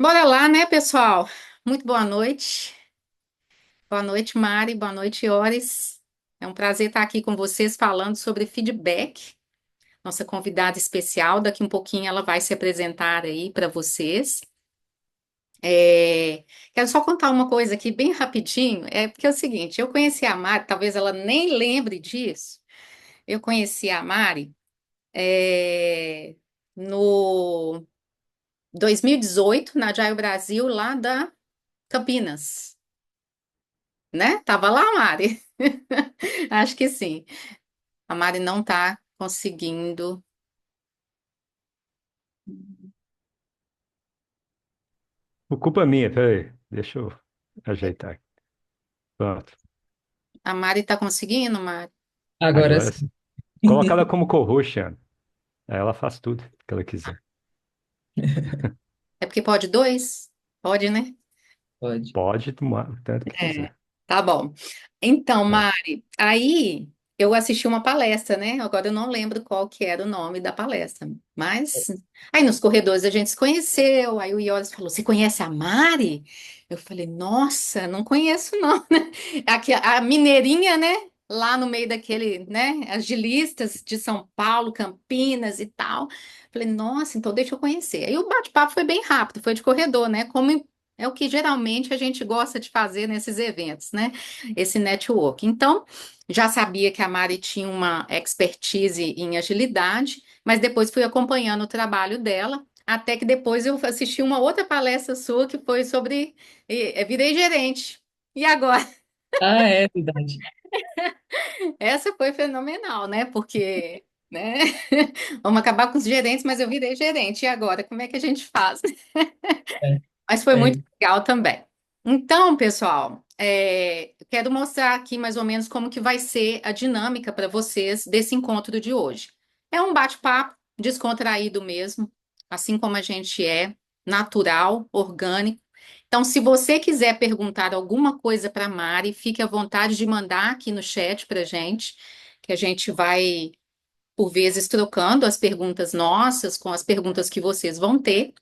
Bora lá, né, pessoal? Muito boa noite. Boa noite, Mari. Boa noite, Iores. É um prazer estar aqui com vocês falando sobre feedback. Nossa convidada especial, daqui um pouquinho ela vai se apresentar aí para vocês. Quero só contar uma coisa aqui bem rapidinho, porque é o seguinte, eu conheci a Mari, talvez ela nem lembre disso. Eu conheci a Mari no 2018, na Agile Brasil, lá da Campinas. Né? Tava lá, Mari. Acho que sim. A Mari não tá conseguindo. Por culpa minha, peraí. Deixa eu ajeitar aqui. Pronto. A Mari tá conseguindo, Mari? Agora Agora sim. sim. Coloca ela como co-host, Ana. Aí ela faz tudo que ela quiser. É porque pode dois? Pode, né? Pode. Pode tomar o tanto que É, quiser. tá bom. Então, É. Mari, aí eu assisti uma palestra, né? Agora eu não lembro qual que era o nome da palestra, mas aí nos corredores a gente se conheceu, aí o Ioris falou, você conhece a Mari? Eu falei, nossa, não conheço não, né? Aqui, a mineirinha, né? Lá no meio daquele, né? Agilistas de São Paulo, Campinas e tal. Falei, nossa, então deixa eu conhecer. Aí o bate-papo foi bem rápido, foi de corredor, né? Como é o que geralmente a gente gosta de fazer nesses eventos, né? Esse network. Então, já sabia que a Mari tinha uma expertise em agilidade, mas depois fui acompanhando o trabalho dela, até que depois eu assisti uma outra palestra sua que foi sobre virei gerente. E agora? Ah, é verdade. Essa foi fenomenal, né? Porque, né? Vamos acabar com os gerentes, mas eu virei gerente. E agora, como é que a gente faz? É, Mas foi muito é. legal também. Então, pessoal, eu quero mostrar aqui mais ou menos como que vai ser a dinâmica para vocês desse encontro de hoje. É um bate-papo descontraído mesmo, assim como a gente é, natural, orgânico. Então, se você quiser perguntar alguma coisa para a Mari, fique à vontade de mandar aqui no chat para gente, que a gente vai, por vezes, trocando as perguntas nossas com as perguntas que vocês vão ter.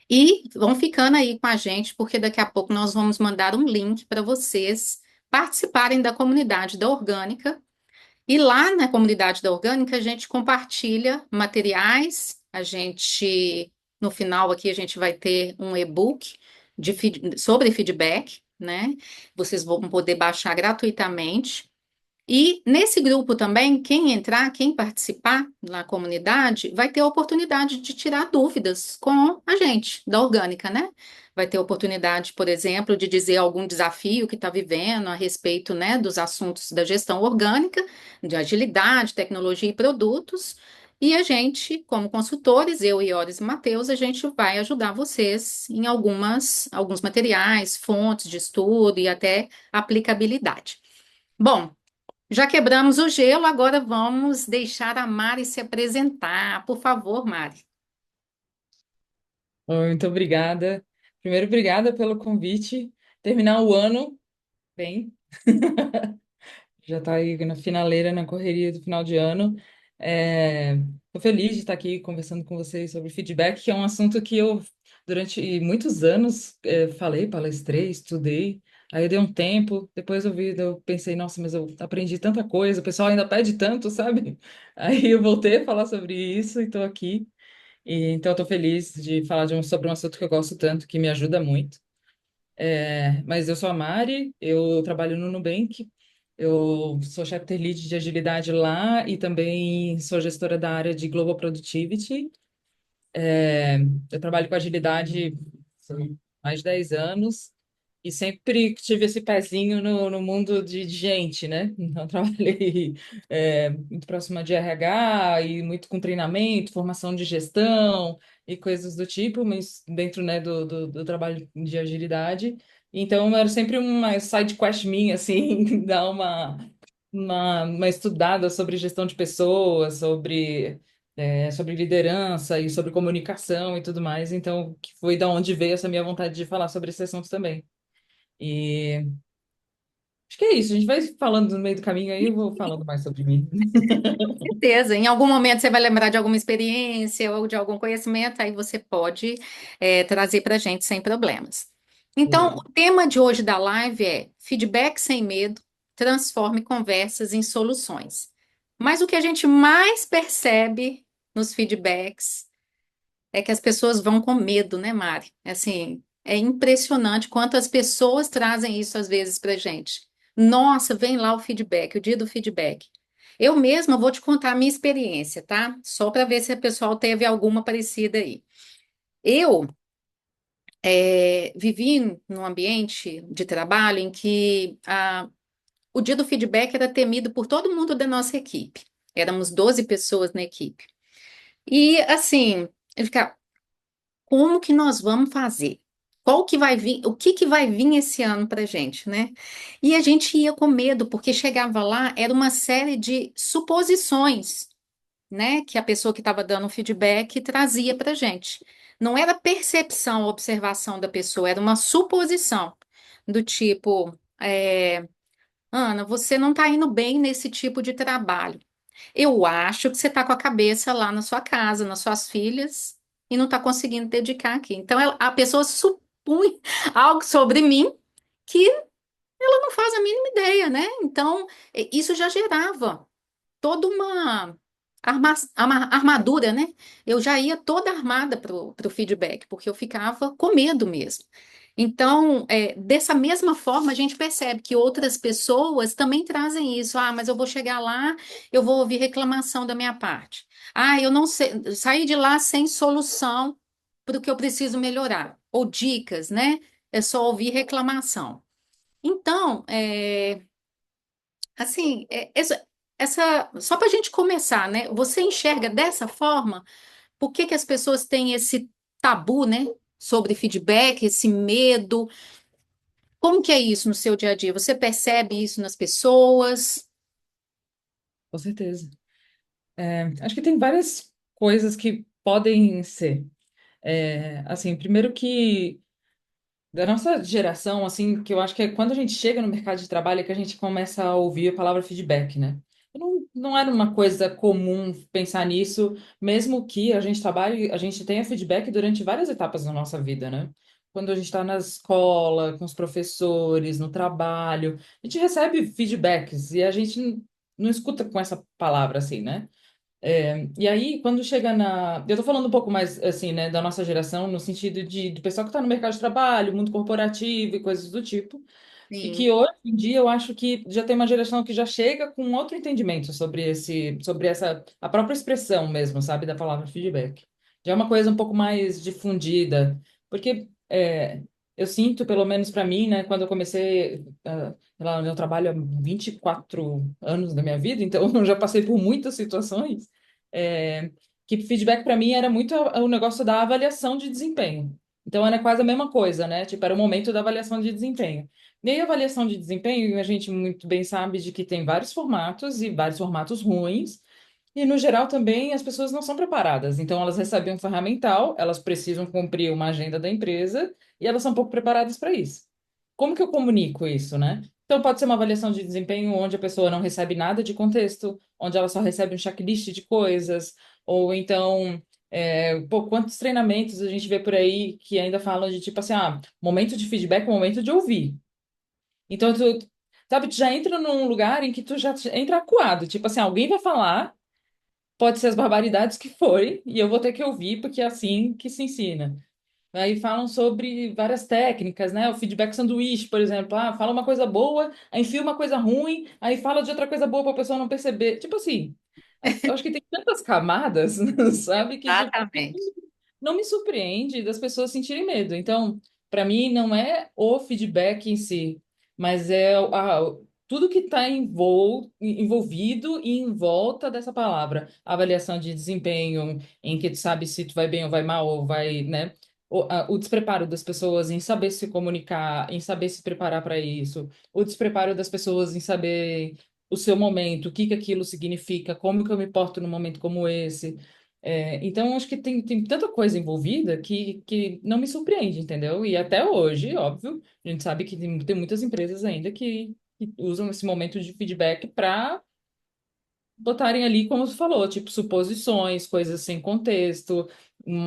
E vão ficando aí com a gente, porque daqui a pouco nós vamos mandar um link para vocês participarem da comunidade da Orgânica. E lá na comunidade da Orgânica a gente compartilha materiais, no final aqui a gente vai ter um e-book sobre feedback, né? Vocês vão poder baixar gratuitamente. E nesse grupo também, quem entrar, quem participar na comunidade, vai ter a oportunidade de tirar dúvidas com a gente, da Orgânica, né? Vai ter a oportunidade, por exemplo, de dizer algum desafio que está vivendo a respeito, né, dos assuntos da gestão orgânica, de agilidade, tecnologia e produtos. E a gente, como consultores, eu, Iores e Matheus, a gente vai ajudar vocês em alguns materiais, fontes de estudo e até aplicabilidade. Bom, já quebramos o gelo, agora vamos deixar a Mari se apresentar. Por favor, Mari. Muito obrigada. Primeiro, obrigada pelo convite. Terminar o ano bem. Já está aí na finaleira, na correria do final de ano. Estou feliz de estar aqui conversando com vocês sobre feedback, que é um assunto que eu, durante muitos anos, falei, palestrei, estudei. Aí eu dei um tempo, depois eu pensei, nossa, mas eu aprendi tanta coisa, o pessoal ainda pede tanto, sabe? Aí eu voltei a falar sobre isso e estou aqui. Então, eu estou feliz de falar sobre um assunto que eu gosto tanto, que me ajuda muito. Mas eu sou a Mari, eu trabalho no Nubank, eu sou chapter lead de agilidade lá e também sou gestora da área de Global Productivity. Eu trabalho com agilidade há mais de 10 anos e sempre tive esse pezinho no mundo de gente, né? Então, eu trabalhei muito próxima de RH e muito com treinamento, formação de gestão e coisas do tipo, mas dentro, né, do trabalho de agilidade. Então, era sempre uma side quest minha, assim, dar uma estudada sobre gestão de pessoas, sobre liderança e sobre comunicação e tudo mais. Então, que foi da onde veio essa minha vontade de falar sobre esse assunto também. E acho que é isso. A gente vai falando no meio do caminho aí, eu vou falando mais sobre mim. Certeza. Em algum momento você vai lembrar de alguma experiência ou de algum conhecimento, aí você pode trazer para a gente sem problemas. Então, Beleza. o tema de hoje da live é feedback sem medo, transforme conversas em soluções. Mas o que a gente mais percebe nos feedbacks é que as pessoas vão com medo, né, Mari? Assim, é impressionante quanto as pessoas trazem isso às vezes pra gente. Nossa, vem lá o feedback, o dia do feedback. Eu mesma vou te contar a minha experiência, tá? Só para ver se o pessoal teve alguma parecida aí. Eu vivi num ambiente de trabalho em que o dia do feedback era temido por todo mundo da nossa equipe. Éramos 12 pessoas na equipe. E assim, eu ficava, como que nós vamos fazer? Qual que vai vir, o que que vai vir esse ano para gente, né? E a gente ia com medo, porque chegava lá, era uma série de suposições, né, que a pessoa que estava dando o feedback trazia para gente. Não era percepção, observação da pessoa, era uma suposição do tipo, Ana, você não está indo bem nesse tipo de trabalho. Eu acho que você está com a cabeça lá na sua casa, nas suas filhas, e não está conseguindo dedicar aqui. Então, a pessoa supõe algo sobre mim que ela não faz a mínima ideia, né? Então, isso já gerava toda uma armadura, né? Eu já ia toda armada para o feedback, porque eu ficava com medo mesmo. Então, dessa mesma forma, a gente percebe que outras pessoas também trazem isso. Ah, mas eu vou chegar lá, eu vou ouvir reclamação da minha parte. Ah, eu não sei, saí de lá sem solução para o que eu preciso melhorar. Ou dicas, né? É só ouvir reclamação. Então, assim, só para a gente começar, né? Você enxerga dessa forma? Por que que as pessoas têm esse tabu, né? Sobre feedback, esse medo? Como que é isso no seu dia a dia? Você percebe isso nas pessoas? Com certeza. Acho que tem várias coisas que podem ser. Assim, primeiro que da nossa geração, assim, que eu acho que é quando a gente chega no mercado de trabalho é que a gente começa a ouvir a palavra feedback, né? Não era uma coisa comum pensar nisso, mesmo que a gente trabalhe, a gente tenha feedback durante várias etapas da nossa vida, né? Quando a gente está na escola, com os professores, no trabalho, a gente recebe feedbacks e a gente não escuta com essa palavra assim, né? E aí, quando chega na. Eu tô falando um pouco mais, assim, né, da nossa geração, no sentido do pessoal que está no mercado de trabalho, mundo corporativo e coisas do tipo, e Sim, que hoje em dia eu acho que já tem uma geração que já chega com outro entendimento sobre a própria expressão mesmo, sabe, da palavra feedback. Já é uma coisa um pouco mais difundida, porque eu sinto, pelo menos para mim, né, quando eu comecei. Lá onde eu trabalho há 24 anos da minha vida, então eu já passei por muitas situações, é, que feedback para mim era muito o negócio da avaliação de desempenho. Então era quase a mesma coisa, né? Tipo, era o momento da avaliação de desempenho. E aí, a avaliação de desempenho, a gente muito bem sabe de que tem vários formatos e vários formatos ruins. E, no geral, também as pessoas não são preparadas. Então, elas recebem um ferramental, elas precisam cumprir uma agenda da empresa e elas são pouco preparadas para isso. Como que eu comunico isso, né? Então, pode ser uma avaliação de desempenho onde a pessoa não recebe nada de contexto, onde ela só recebe um checklist de coisas, ou então, pô, quantos treinamentos a gente vê por aí que ainda falam de tipo assim, momento de feedback, momento de ouvir. Então, sabe, tu já entra num lugar em que tu já entra acuado, tipo assim, alguém vai falar, pode ser as barbaridades que forem, e eu vou ter que ouvir, porque é assim que se ensina. Aí falam sobre várias técnicas, né? O feedback sanduíche, por exemplo. Ah, fala uma coisa boa, aí enfia uma coisa ruim, aí fala de outra coisa boa para a pessoa não perceber. Tipo assim, eu acho que tem tantas camadas, sabe? Que tipo, exatamente. não me surpreende das pessoas sentirem medo. Então, para mim, não é o feedback em si, mas é tudo que está envolvido e em volta dessa palavra. Avaliação de desempenho, em que tu sabe se tu vai bem ou vai mal, ou vai, né? O despreparo das pessoas em saber se comunicar, em saber se preparar para isso, o despreparo das pessoas em saber o seu momento, o que que aquilo significa, como que eu me porto num momento como esse. Então, acho que tem tanta coisa envolvida que não me surpreende, entendeu? E até hoje, óbvio, a gente sabe que tem muitas empresas ainda que que usam esse momento de feedback para botarem ali, como você falou, tipo suposições, coisas sem contexto,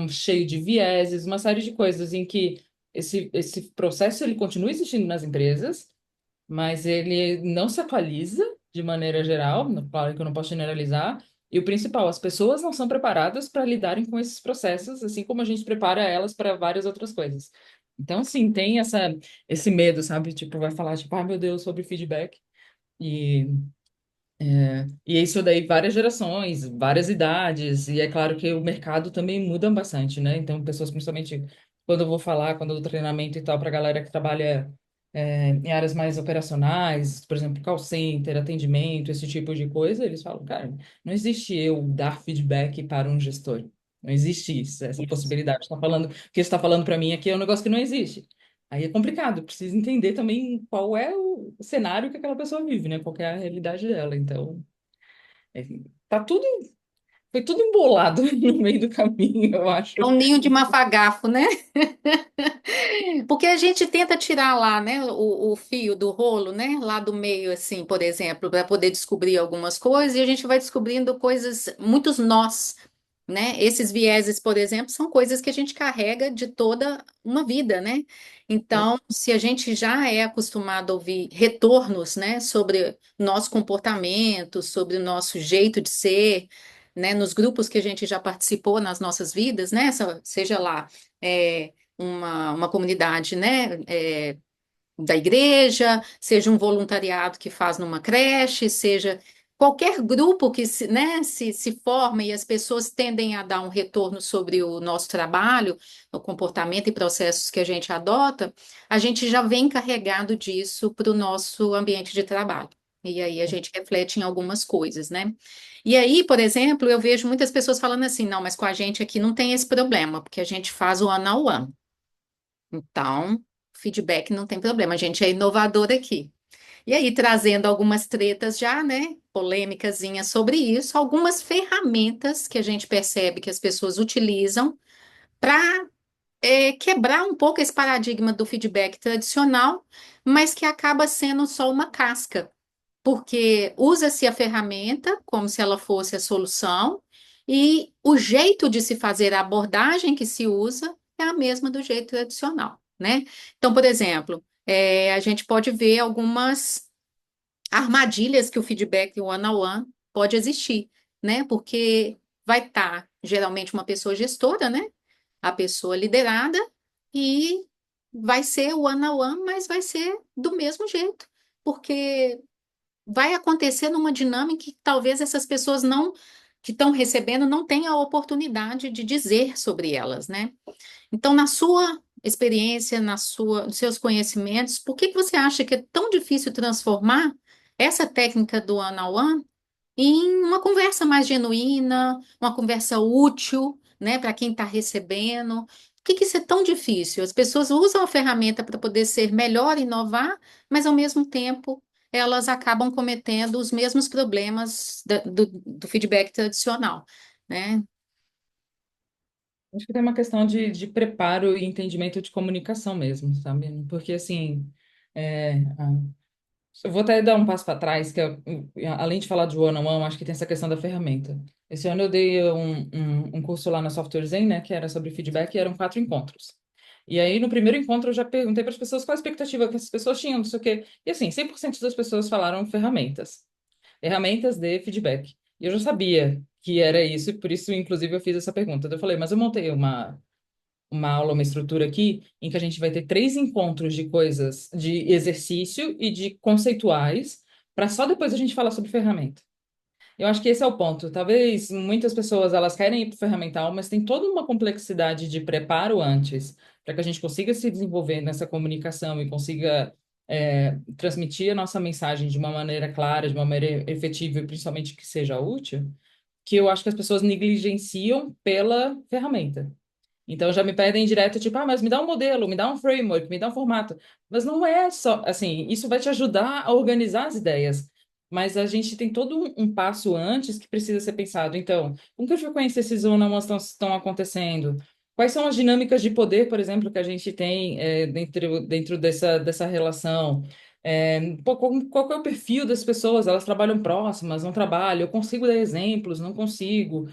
cheio de vieses, uma série de coisas em que esse processo ele continua existindo nas empresas, mas ele não se atualiza de maneira geral, claro que eu não posso generalizar, e o principal, as pessoas não são preparadas para lidarem com esses processos, assim como a gente prepara elas para várias outras coisas. Então, sim, tem esse medo, sabe? Tipo, vai falar, tipo, ah, meu Deus, sobre feedback. E e isso daí, várias gerações, várias idades, e é claro que o mercado também muda bastante, né? Então, pessoas, principalmente quando eu vou falar, quando eu dou treinamento e tal, para a galera que trabalha em áreas mais operacionais, por exemplo, call center, atendimento, esse tipo de coisa, eles falam, cara, não existe eu dar feedback para um gestor. Não existe isso, essa possibilidade. Tá falando, o que você está falando para mim aqui é um negócio que não existe. Aí é complicado, precisa entender também qual é o cenário que aquela pessoa vive, né? Qual que é a realidade dela. Então. É, tá tudo, foi tudo embolado no meio do caminho, eu acho. É um ninho de mafagafo, né? Porque a gente tenta tirar lá, né, o fio do rolo, né, lá do meio, assim, por exemplo, para poder descobrir algumas coisas, e a gente vai descobrindo coisas, muitos nós, né? Esses vieses, por exemplo, são coisas que a gente carrega de toda uma vida, né? Então, se a gente já é acostumado a ouvir retornos, né, sobre nosso comportamento, sobre o nosso jeito de ser, né, nos grupos que a gente já participou nas nossas vidas, né, seja lá uma comunidade, né, da igreja, seja um voluntariado que faz numa creche, seja qualquer grupo que né, se forma e as pessoas tendem a dar um retorno sobre o nosso trabalho, o comportamento e processos que a gente adota, a gente já vem carregado disso para o nosso ambiente de trabalho. E aí a gente reflete em algumas coisas, né? E aí, por exemplo, eu vejo muitas pessoas falando assim, não, mas com a gente aqui não tem esse problema, porque a gente faz o one-on-one. Então, feedback não tem problema, a gente é inovador aqui. E aí, trazendo algumas tretas já, né, polêmicazinhas sobre isso, algumas ferramentas que a gente percebe que as pessoas utilizam para quebrar um pouco esse paradigma do feedback tradicional, mas que acaba sendo só uma casca, porque usa-se a ferramenta como se ela fosse a solução, e o jeito de se fazer a abordagem que se usa é a mesma do jeito tradicional, né? Então, por exemplo, a gente pode ver algumas armadilhas que o feedback one-on-one pode existir, né? Porque vai estar geralmente uma pessoa gestora, né? A pessoa liderada e vai ser o one-on-one, mas vai ser do mesmo jeito, porque vai acontecer numa dinâmica que talvez essas pessoas não que estão recebendo não tenham a oportunidade de dizer sobre elas, né? Então, na sua experiência, nos seus conhecimentos, por que que você acha que é tão difícil transformar essa técnica do one-on-one em uma conversa mais genuína, uma conversa útil, né, para quem está recebendo? Por que que isso é tão difícil? As pessoas usam a ferramenta para poder ser melhor, inovar, mas ao mesmo tempo elas acabam cometendo os mesmos problemas do feedback tradicional, né? Acho que tem uma questão de preparo e entendimento de comunicação mesmo, sabe? Porque, assim, é, a- eu vou até dar um passo para trás, que além de falar de one-on-one, acho que tem essa questão da ferramenta. Esse ano eu dei um curso lá na Software Zen, né, que era sobre feedback, e eram 4 encontros. E aí, no primeiro encontro, eu já perguntei para as pessoas qual a expectativa que essas pessoas tinham, não sei o quê. E assim, 100% das pessoas falaram ferramentas. Ferramentas de feedback. E eu já sabia que era isso, e por isso, inclusive, eu fiz essa pergunta. Eu falei, mas eu montei uma aula, uma estrutura aqui, em que a gente vai ter 3 encontros de coisas, de exercício e de conceituais, para só depois a gente falar sobre ferramenta. Eu acho que esse é o ponto. Talvez muitas pessoas elas querem ir para o ferramental, mas tem toda uma complexidade de preparo antes, para que a gente consiga se desenvolver nessa comunicação e consiga transmitir a nossa mensagem de uma maneira clara, de uma maneira efetiva e principalmente que seja útil, que eu acho que as pessoas negligenciam pela ferramenta. Então já me pedem direto, tipo, ah, mas me dá um modelo, me dá um framework, me dá um formato. Mas não é só, assim, isso vai te ajudar a organizar as ideias. Mas a gente tem todo um passo antes que precisa ser pensado. Então, com que frequência esses one-on-ones estão acontecendo? Quais são as dinâmicas de poder, por exemplo, que a gente tem dentro dessa relação? Pô, qual que é o perfil das pessoas? Elas trabalham próximas, não trabalham? Eu consigo dar exemplos, não consigo.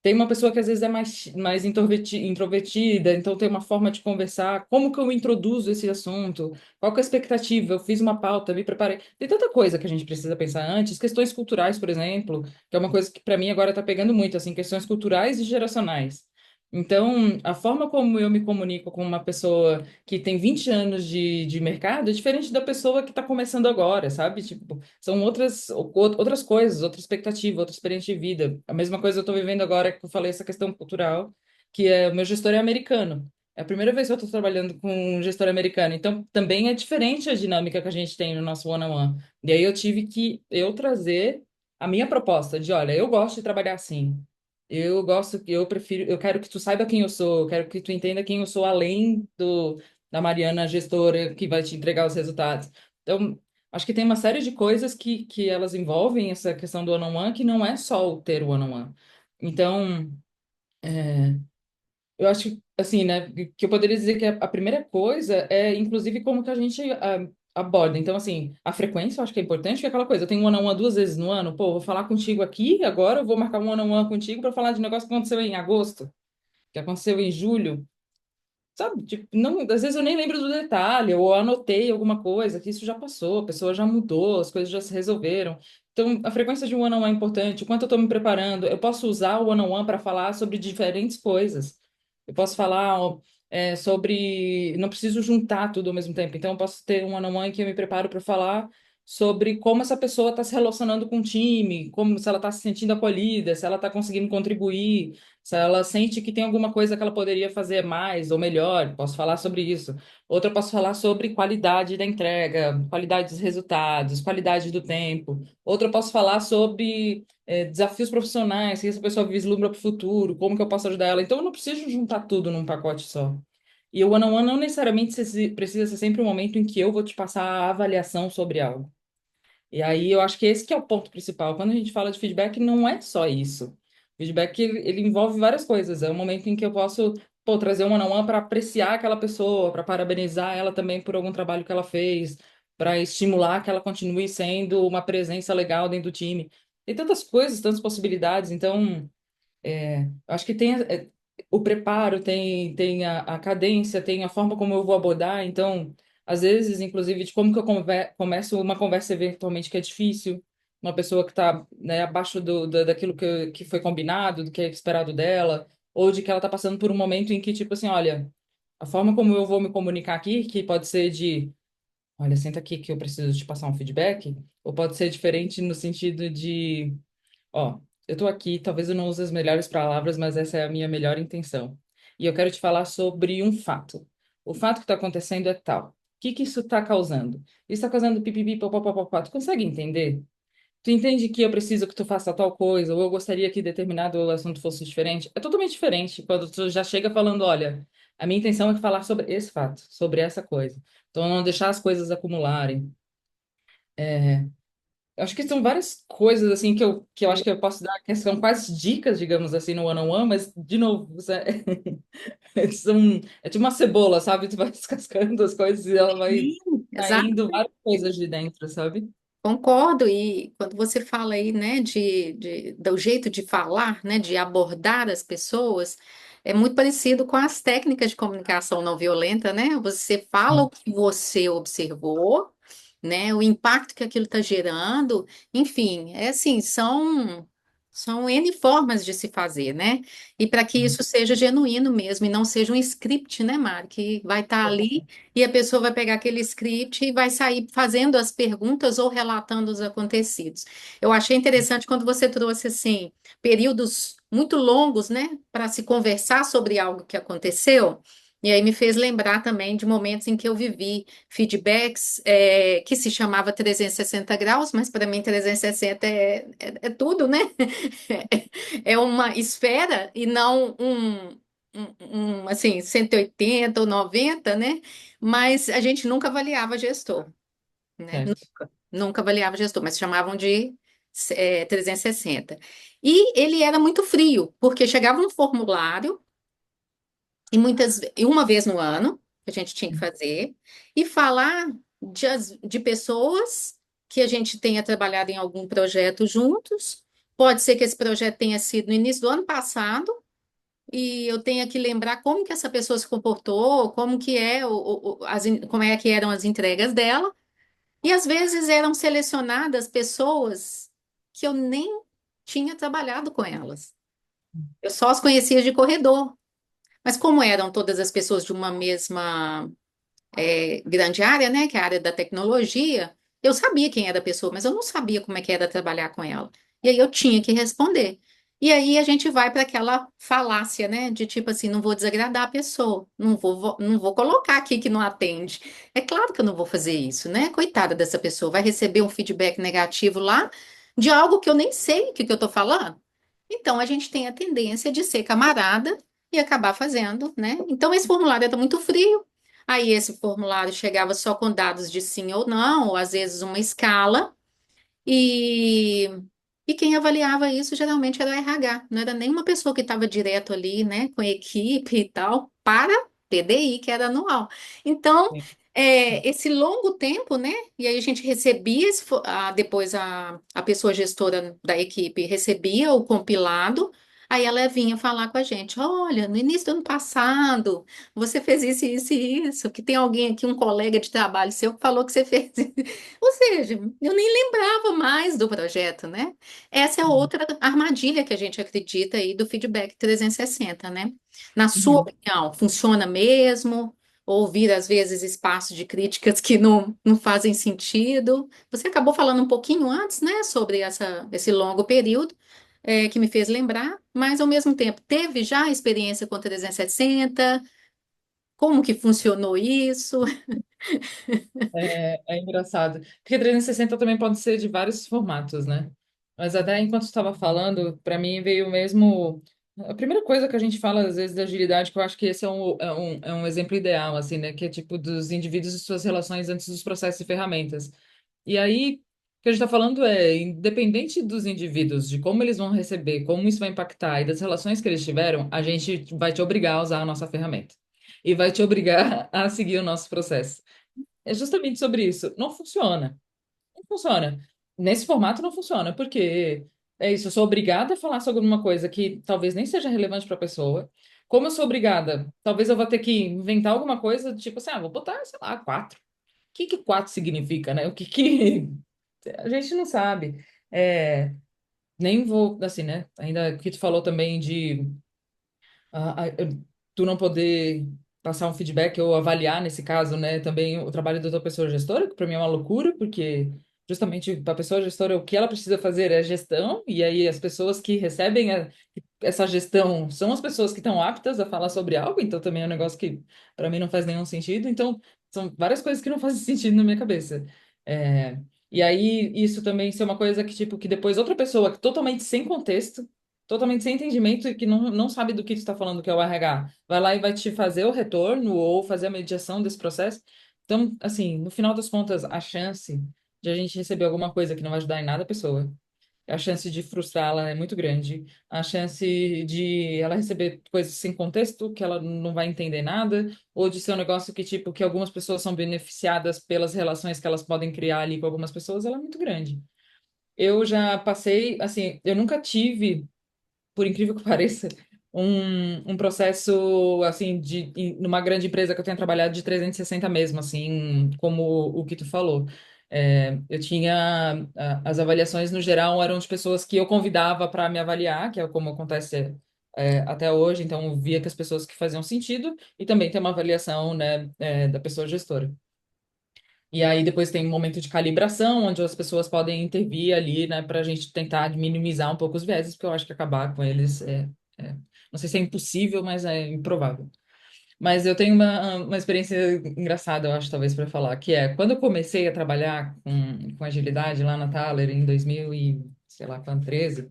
Tem uma pessoa que às vezes é mais introvertida, então tem uma forma de conversar. Como que eu introduzo esse assunto? Qual que é a expectativa? Eu fiz uma pauta, me preparei. Tem tanta coisa que a gente precisa pensar antes. Questões culturais, por exemplo, que é uma coisa que para mim agora está pegando muito, assim, questões culturais e geracionais. Então, a forma como eu me comunico com uma pessoa que tem 20 anos de mercado é diferente da pessoa que está começando agora, sabe? Tipo, são outras coisas, outra expectativa, outra experiência de vida. A mesma coisa eu estou vivendo agora que eu falei essa questão cultural, que é o meu gestor é americano. É a primeira vez que eu estou trabalhando com um gestor americano, então também é diferente a dinâmica que a gente tem no nosso one-on-one. E aí eu tive que trazer a minha proposta de, olha, eu gosto de trabalhar assim. Eu prefiro, eu quero que tu saiba quem eu sou, eu quero que tu entenda quem eu sou além da Mariana gestora que vai te entregar os resultados. Então, acho que tem uma série de coisas que elas envolvem essa questão do one-on-one, que não é só o ter o one-on-one. Então, eu acho, assim, né, que eu poderia dizer que a primeira coisa é, inclusive, como que a gente aborda. Então, assim, a frequência eu acho que é importante, que é aquela coisa, eu tenho um one-on-one 2 vezes no ano, pô, vou falar contigo aqui, agora eu vou marcar um one-on-one contigo para falar de um negócio que aconteceu em agosto, que aconteceu em julho. Sabe, tipo, não, às vezes eu nem lembro do detalhe, ou anotei alguma coisa, que isso já passou, a pessoa já mudou, as coisas já se resolveram. Então, a frequência de um one-on-one é importante, o quanto eu estou me preparando. Eu posso usar o one-on-one para falar sobre diferentes coisas. Eu posso falar, ó, sobre. Não preciso juntar tudo ao mesmo tempo. Então, eu posso ter um one-on-one que eu me preparo para falar sobre como essa pessoa está se relacionando com o time, como se ela está se sentindo acolhida, se ela está conseguindo contribuir. Se ela sente que tem alguma coisa que ela poderia fazer mais ou melhor, posso falar sobre isso. Outra, eu posso falar sobre qualidade da entrega, qualidade dos resultados, qualidade do tempo. Outra, eu posso falar sobre desafios profissionais, que essa pessoa vislumbra para o futuro, como que eu posso ajudar ela. Então, eu não preciso juntar tudo num pacote só. E o one-on-one não necessariamente precisa ser sempre um momento em que eu vou te passar a avaliação sobre algo. E aí eu acho que esse que é o ponto principal. Quando a gente fala de feedback, não é só isso. Feedback, ele envolve várias coisas. É um momento em que eu posso, pô, trazer uma one para apreciar aquela pessoa, para parabenizar ela também por algum trabalho que ela fez, para estimular que ela continue sendo uma presença legal dentro do time. Tem tantas coisas, tantas possibilidades. Então, eu acho que tem o preparo, tem a cadência, tem a forma como eu vou abordar. Então, às vezes, inclusive, de como que eu começo uma conversa eventualmente que é difícil, uma pessoa que está, né, abaixo daquilo que foi combinado, do que é esperado dela, ou de que ela está passando por um momento em que, tipo assim, olha, a forma como eu vou me comunicar aqui, que pode ser de, olha, senta aqui que eu preciso te passar um feedback, ou pode ser diferente no sentido de ó, eu tô aqui, talvez eu não use as melhores palavras, mas essa é a minha melhor intenção. E eu quero te falar sobre um fato. O fato que está acontecendo é tal. O que que isso está causando? Isso está causando pipipi, popopopopó. Tu consegue entender? Tu entende que eu preciso que tu faça tal coisa, ou eu gostaria que determinado assunto fosse diferente? É totalmente diferente quando tu já chega falando, olha, a minha intenção é falar sobre esse fato, sobre essa coisa. Então, não deixar as coisas acumularem. Eu acho que são várias coisas assim que eu acho que eu posso dar, que são quase dicas, digamos assim, no one-on-one, mas, de novo, é tipo uma cebola, sabe? Tu vai descascando as coisas e ela vai Sim, exato. saindo várias coisas de dentro, sabe? Concordo, e quando você fala aí, né, do jeito de falar, né, de abordar as pessoas, é muito parecido com as técnicas de comunicação não violenta, né? Você fala o Sim, que você observou, né, o impacto que aquilo está gerando, enfim, é assim, são N formas de se fazer, né? E para que sim. isso seja genuíno mesmo e não seja um script, né, Mari, que vai estar ali e a pessoa vai pegar aquele script e vai sair fazendo as perguntas ou relatando os acontecidos. Eu achei interessante quando você trouxe assim períodos muito longos, né, para se conversar sobre algo que aconteceu. E aí me fez lembrar também de momentos em que eu vivi feedbacks que se chamava 360 graus, mas para mim 360 é tudo, né? É uma esfera e não assim, 180 ou 90, né? Mas a gente nunca avaliava gestor, né? Certo. Nunca avaliava gestor, mas chamavam de 360. E ele era muito frio, porque chegava um formulário e uma vez no ano que a gente tinha que fazer e falar. de pessoas que a gente tenha trabalhado em algum projeto juntos. Pode ser que esse projeto tenha sido no início do ano passado e eu tenha que lembrar como que essa pessoa se comportou, como que é como é que eram as entregas dela. E às vezes eram selecionadas pessoas que eu nem tinha trabalhado com elas. Eu só as conhecia de corredor. Mas como eram todas as pessoas de uma mesma grande área, né, que é a área da tecnologia, eu sabia quem era a pessoa, mas eu não sabia como é que era trabalhar com ela. E aí eu tinha que responder. E aí a gente vai para aquela falácia, né, de tipo assim, não vou desagradar a pessoa, não vou colocar aqui que não atende. É claro que eu não vou fazer isso, né? Coitada dessa pessoa, vai receber um feedback negativo lá de algo que eu nem sei o que eu estou falando. Então a gente tem a tendência de ser camarada e acabar fazendo, né? Então esse formulário era muito frio. Aí esse formulário chegava só com dados de sim ou não, ou às vezes uma escala, e, e quem avaliava isso geralmente era o RH, não era nenhuma pessoa que estava direto ali, né, com equipe e tal, para PDI, que era anual. Então, Sim. esse longo tempo, né, e aí a gente recebia, depois a pessoa gestora da equipe recebia o compilado. Aí ela vinha falar com a gente: olha, no início do ano passado, você fez isso, isso e isso, que tem alguém aqui, um colega de trabalho seu, que falou que você fez isso. Ou seja, eu nem lembrava mais do projeto, né? Essa é outra armadilha que a gente acredita aí do feedback 360, né? Na sua Uhum. opinião, funciona mesmo? Ouvir, às vezes, espaços de críticas que não fazem sentido. Você acabou falando um pouquinho antes, né, sobre esse longo período, que me fez lembrar, mas, ao mesmo tempo, teve já experiência com 360? Como que funcionou isso? É engraçado. Porque 360 também pode ser de vários formatos, né? Mas até enquanto estava falando, para mim veio mesmo. A primeira coisa que a gente fala, às vezes, da agilidade, que eu acho que esse é um exemplo ideal, assim, né? Que é tipo dos indivíduos e suas relações antes dos processos e ferramentas. E aí, o que a gente está falando é, independente dos indivíduos, de como eles vão receber, como isso vai impactar e das relações que eles tiveram, a gente vai te obrigar a usar a nossa ferramenta. E vai te obrigar a seguir o nosso processo. É justamente sobre isso. Não funciona. Não funciona. Nesse formato não funciona, porque é isso, eu sou obrigada a falar sobre uma coisa que talvez nem seja relevante para a pessoa. Como eu sou obrigada, talvez eu vá ter que inventar alguma coisa, tipo assim, vou botar, sei lá, quatro. O que que quatro significa, né? O que que a gente não sabe. É, nem vou, assim, né? Ainda que tu falou também de tu não poder passar um feedback ou avaliar, nesse caso, né, também o trabalho da tua pessoa gestora, que para mim é uma loucura, porque justamente para a pessoa gestora o que ela precisa fazer é gestão, e aí as pessoas que recebem essa gestão são as pessoas que estão aptas a falar sobre algo, então também é um negócio que para mim não faz nenhum sentido, então são várias coisas que não fazem sentido na minha cabeça. É, e aí isso também ser uma coisa que, tipo, que depois outra pessoa totalmente sem contexto, totalmente sem entendimento e que não sabe do que tu está falando, que é o RH, vai lá e vai te fazer o retorno ou fazer a mediação desse processo. Então, assim, no final das contas, a chance de a gente receber alguma coisa que não vai ajudar em nada a pessoa, a chance de frustrá-la é muito grande, a chance de ela receber coisas sem contexto, que ela não vai entender nada, ou de ser um negócio que, tipo, que algumas pessoas são beneficiadas pelas relações que elas podem criar ali com algumas pessoas, ela é muito grande. Eu já passei, assim, eu nunca tive, por incrível que pareça, um processo, assim, numa grande empresa que eu tenho trabalhado de 360 mesmo, assim, como o que tu falou. Eu tinha, as avaliações no geral eram de pessoas que eu convidava para me avaliar, que é como acontece, até hoje, então eu via que as pessoas que faziam sentido, e também tem uma avaliação, né, da pessoa gestora. E aí depois tem um momento de calibração, onde as pessoas podem intervir ali, né, para a gente tentar minimizar um pouco os vieses, porque eu acho que acabar com eles não sei se é impossível, mas é improvável. Mas eu tenho uma experiência engraçada, eu acho, talvez, para falar, que é quando eu comecei a trabalhar com agilidade lá na Thaler em 2000 e, sei lá, quando 13,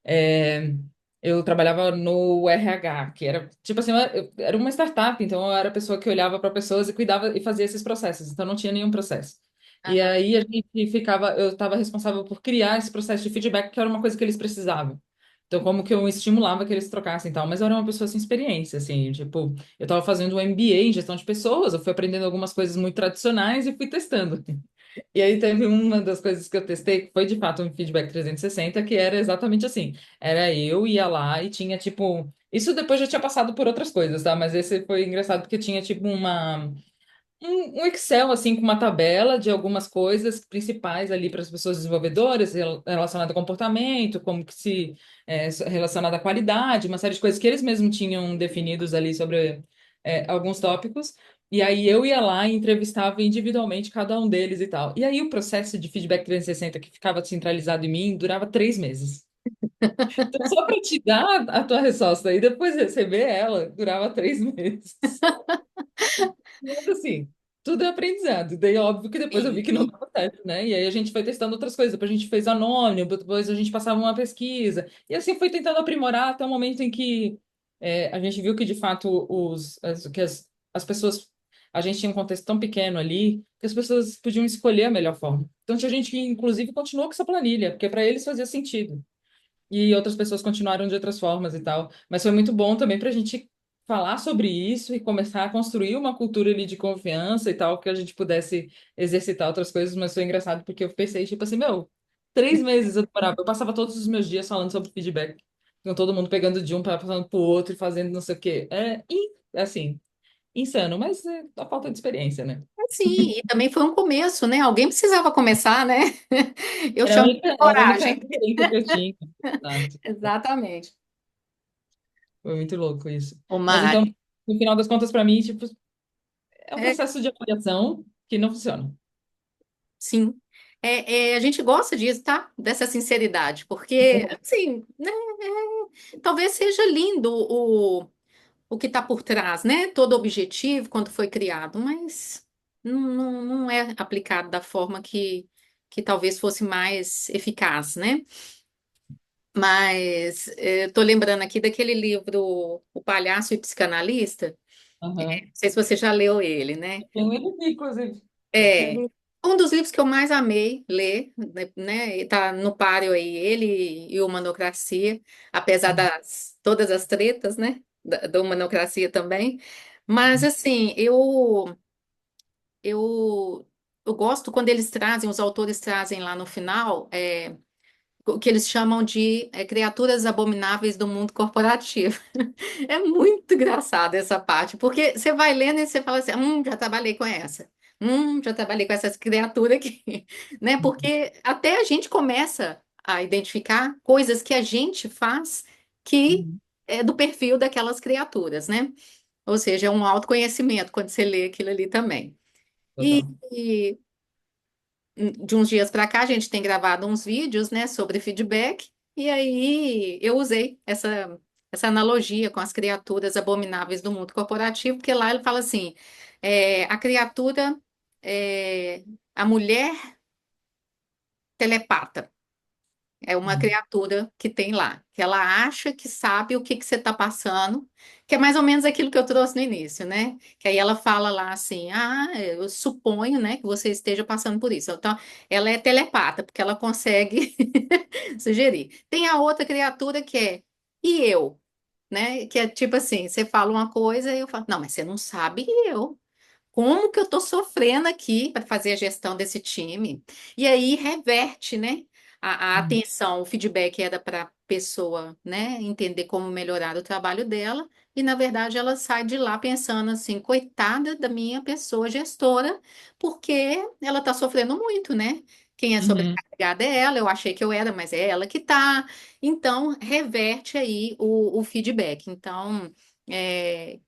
é, eu trabalhava no RH, que era, tipo assim, era uma startup, então eu era a pessoa que olhava para pessoas e cuidava e fazia esses processos, então não tinha nenhum processo. E Aham. aí a gente ficava, eu estava responsável por criar esse processo de feedback, que era uma coisa que eles precisavam. Então, como que eu estimulava que eles trocassem e tal, mas eu era uma pessoa sem experiência, assim, tipo, eu tava fazendo um MBA em gestão de pessoas, eu fui aprendendo algumas coisas muito tradicionais e fui testando. E aí teve uma das coisas que eu testei, que foi de fato um feedback 360, que era exatamente assim. Era eu ia lá e tinha tipo. Isso depois já tinha passado por outras coisas, tá? Mas esse foi engraçado porque tinha tipo um Excel assim com uma tabela de algumas coisas principais ali para as pessoas desenvolvedoras relacionada a comportamento, como que se relacionada à qualidade, uma série de coisas que eles mesmos tinham definidos ali sobre alguns tópicos. E aí eu ia lá e entrevistava individualmente cada um deles e tal. E aí o processo de feedback 360 que ficava centralizado em mim durava 3 meses. Então, só para te dar a tua resposta e depois receber ela, durava 3 meses. Mas assim, tudo é aprendizado. Daí, óbvio que depois eu vi que não Sim. dava certo, né? E aí a gente foi testando outras coisas. Depois a gente fez anônimo, depois a gente passava uma pesquisa. E assim foi tentando aprimorar até o momento em que a gente viu que, de fato, as pessoas. A gente tinha um contexto tão pequeno ali que as pessoas podiam escolher a melhor forma. Então, tinha gente que, inclusive, continuou com essa planilha, porque para eles fazia sentido. E outras pessoas continuaram de outras formas e tal. Mas foi muito bom também para a gente falar sobre isso e começar a construir uma cultura ali de confiança e tal, que a gente pudesse exercitar outras coisas. Mas foi engraçado porque eu pensei, tipo assim, meu, 3 meses eu demorava. Eu passava todos os meus dias falando sobre feedback. Com todo mundo pegando de um, passando pro outro e fazendo não sei o quê. Assim, insano, mas é a falta de experiência, né? Sim, e também foi um começo, né? Alguém precisava começar, né? Eu chamo de Era a única coragem. referência que eu tinha. Exato. Exatamente. Foi muito louco isso. Ô, Mas então, Mari, no final das contas, para mim, tipo, é um é, processo de avaliação que não funciona. sim. A gente gosta disso, tá? Dessa sinceridade, porque, assim, né, talvez seja lindo o que está por trás, né? Todo o objetivo quando foi criado, mas não é aplicado da forma que talvez fosse mais eficaz, né? Mas estou lembrando aqui daquele livro O Palhaço e o Psicanalista. Aham. Não sei se você já leu ele, né? Tem um MVP, inclusive. É Tenho- um dos livros que eu mais amei ler, né? Está no páreo aí, ele e o Humanocracia, apesar das todas as tretas, né? Da Humanocracia também. Mas assim, eu eu gosto quando eles trazem, os autores trazem lá no final. O que eles chamam de criaturas abomináveis do mundo corporativo. É muito engraçado essa parte, porque você vai lendo e você fala assim, já trabalhei com essa. Já trabalhei com essas criaturas aqui, né? Porque até a gente começa a identificar coisas que a gente faz que Uhum. é do perfil daquelas criaturas, né? Ou seja, é um autoconhecimento quando você lê aquilo ali também. E, Total. e de uns dias para cá, a gente tem gravado uns vídeos, né, sobre feedback, e aí eu usei essa analogia com as criaturas abomináveis do mundo corporativo, porque lá ele fala assim, a criatura, é, a mulher telepata. É uma Uhum. criatura que tem lá, que ela acha que sabe o que que você está passando, que é mais ou menos aquilo que eu trouxe no início, né? Que aí ela fala lá assim: Ah, eu suponho, né, que você esteja passando por isso. Então, ela é telepata, porque ela consegue sugerir. Tem a outra criatura que é, e eu? Né? Que é tipo assim: você fala uma coisa e eu falo, não, mas você não sabe e eu. Como que eu estou sofrendo aqui para fazer a gestão desse time? E aí reverte, né? A Uhum. atenção, o feedback era para a pessoa, né, entender como melhorar o trabalho dela, e na verdade ela sai de lá pensando assim, coitada da minha pessoa gestora, porque ela está sofrendo muito, né? Quem é Uhum. sobrecarregada é ela, eu achei que eu era, mas é ela que tá. Então, reverte aí o feedback. Então, é,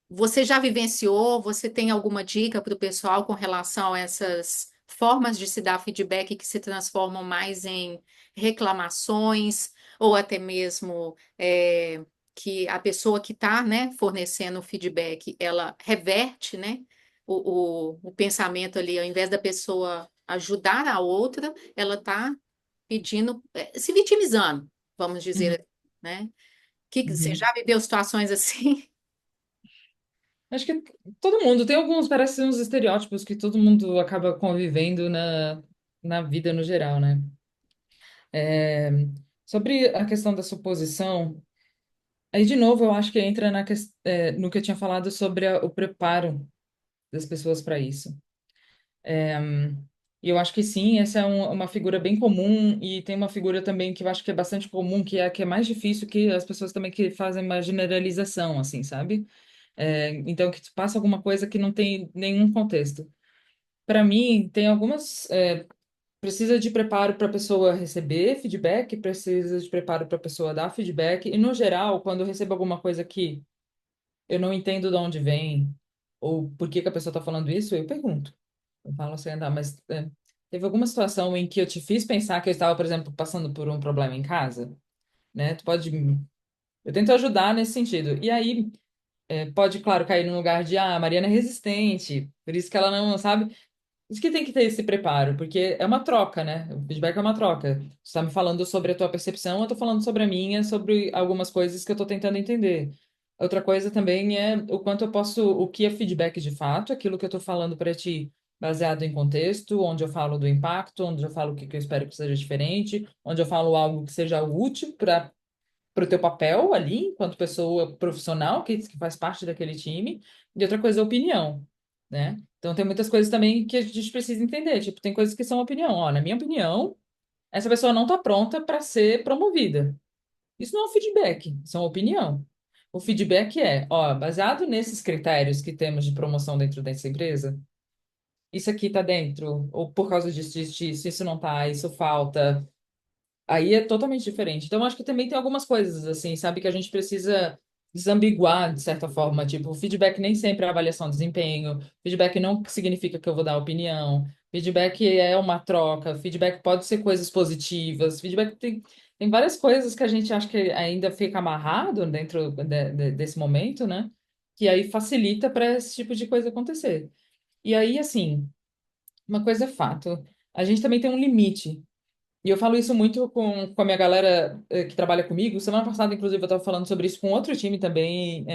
você já vivenciou? Você tem alguma dica para o pessoal com relação a essas formas de se dar feedback que se transformam mais em reclamações ou até mesmo que a pessoa que está, né, fornecendo o feedback, ela reverte, né, o pensamento ali, ao invés da pessoa ajudar a outra, ela está pedindo, se vitimizando, vamos Uhum. dizer, né? Que você Uhum. já viveu situações assim? Acho que todo mundo tem alguns, parecem uns estereótipos que todo mundo acaba convivendo na vida no geral, né? É, Sobre a questão da suposição, aí de novo eu acho que entra no que eu tinha falado sobre o preparo das pessoas para isso. E eu acho que sim, essa é uma figura bem comum, e tem uma figura também que eu acho que é bastante comum, que é a que é mais difícil, que as pessoas também que fazem uma generalização, assim, sabe? Então, que passa alguma coisa que não tem nenhum contexto. Para mim, tem algumas. Precisa de preparo para a pessoa receber feedback, precisa de preparo para a pessoa dar feedback, e no geral, quando eu recebo alguma coisa que eu não entendo de onde vem, ou por que que a pessoa está falando isso, eu pergunto. Eu falo assim, mas teve alguma situação em que eu te fiz pensar que eu estava, por exemplo, passando por um problema em casa, né? Tu pode. Eu tento ajudar nesse sentido. E aí, pode, claro, cair no lugar de, a Mariana é resistente, por isso que ela não, sabe? Isso que tem que ter esse preparo, porque é uma troca, né? O feedback é uma troca. Você está me falando sobre a tua percepção, eu estou falando sobre a minha, sobre algumas coisas que eu estou tentando entender. Outra coisa também é o quanto eu posso, o que é feedback de fato, aquilo que eu estou falando para ti, baseado em contexto, onde eu falo do impacto, onde eu falo o que que eu espero que seja diferente, onde eu falo algo que seja útil para o teu papel ali, enquanto pessoa profissional que faz parte daquele time, e outra coisa é opinião, né? Então tem muitas coisas também que a gente precisa entender, tipo, tem coisas que são opinião. Ó, na minha opinião, essa pessoa não está pronta para ser promovida. Isso não é um feedback, isso é uma opinião. O feedback é, ó, baseado nesses critérios que temos de promoção dentro dessa empresa, isso aqui está dentro, ou por causa disso, disso, disso, isso não está, isso falta. Aí é totalmente diferente. Então, acho que também tem algumas coisas, assim, sabe, que a gente precisa desambiguar, de certa forma. Tipo, feedback nem sempre é avaliação de desempenho. Feedback não significa que eu vou dar opinião. Feedback é uma troca. Feedback pode ser coisas positivas. Feedback tem várias coisas que a gente acha que ainda fica amarrado dentro desse momento, né? Que aí facilita para esse tipo de coisa acontecer. E aí, assim, uma coisa é fato. A gente também tem um limite. E eu falo isso muito com a minha galera que trabalha comigo. Semana passada, inclusive, eu estava falando sobre isso com outro time também,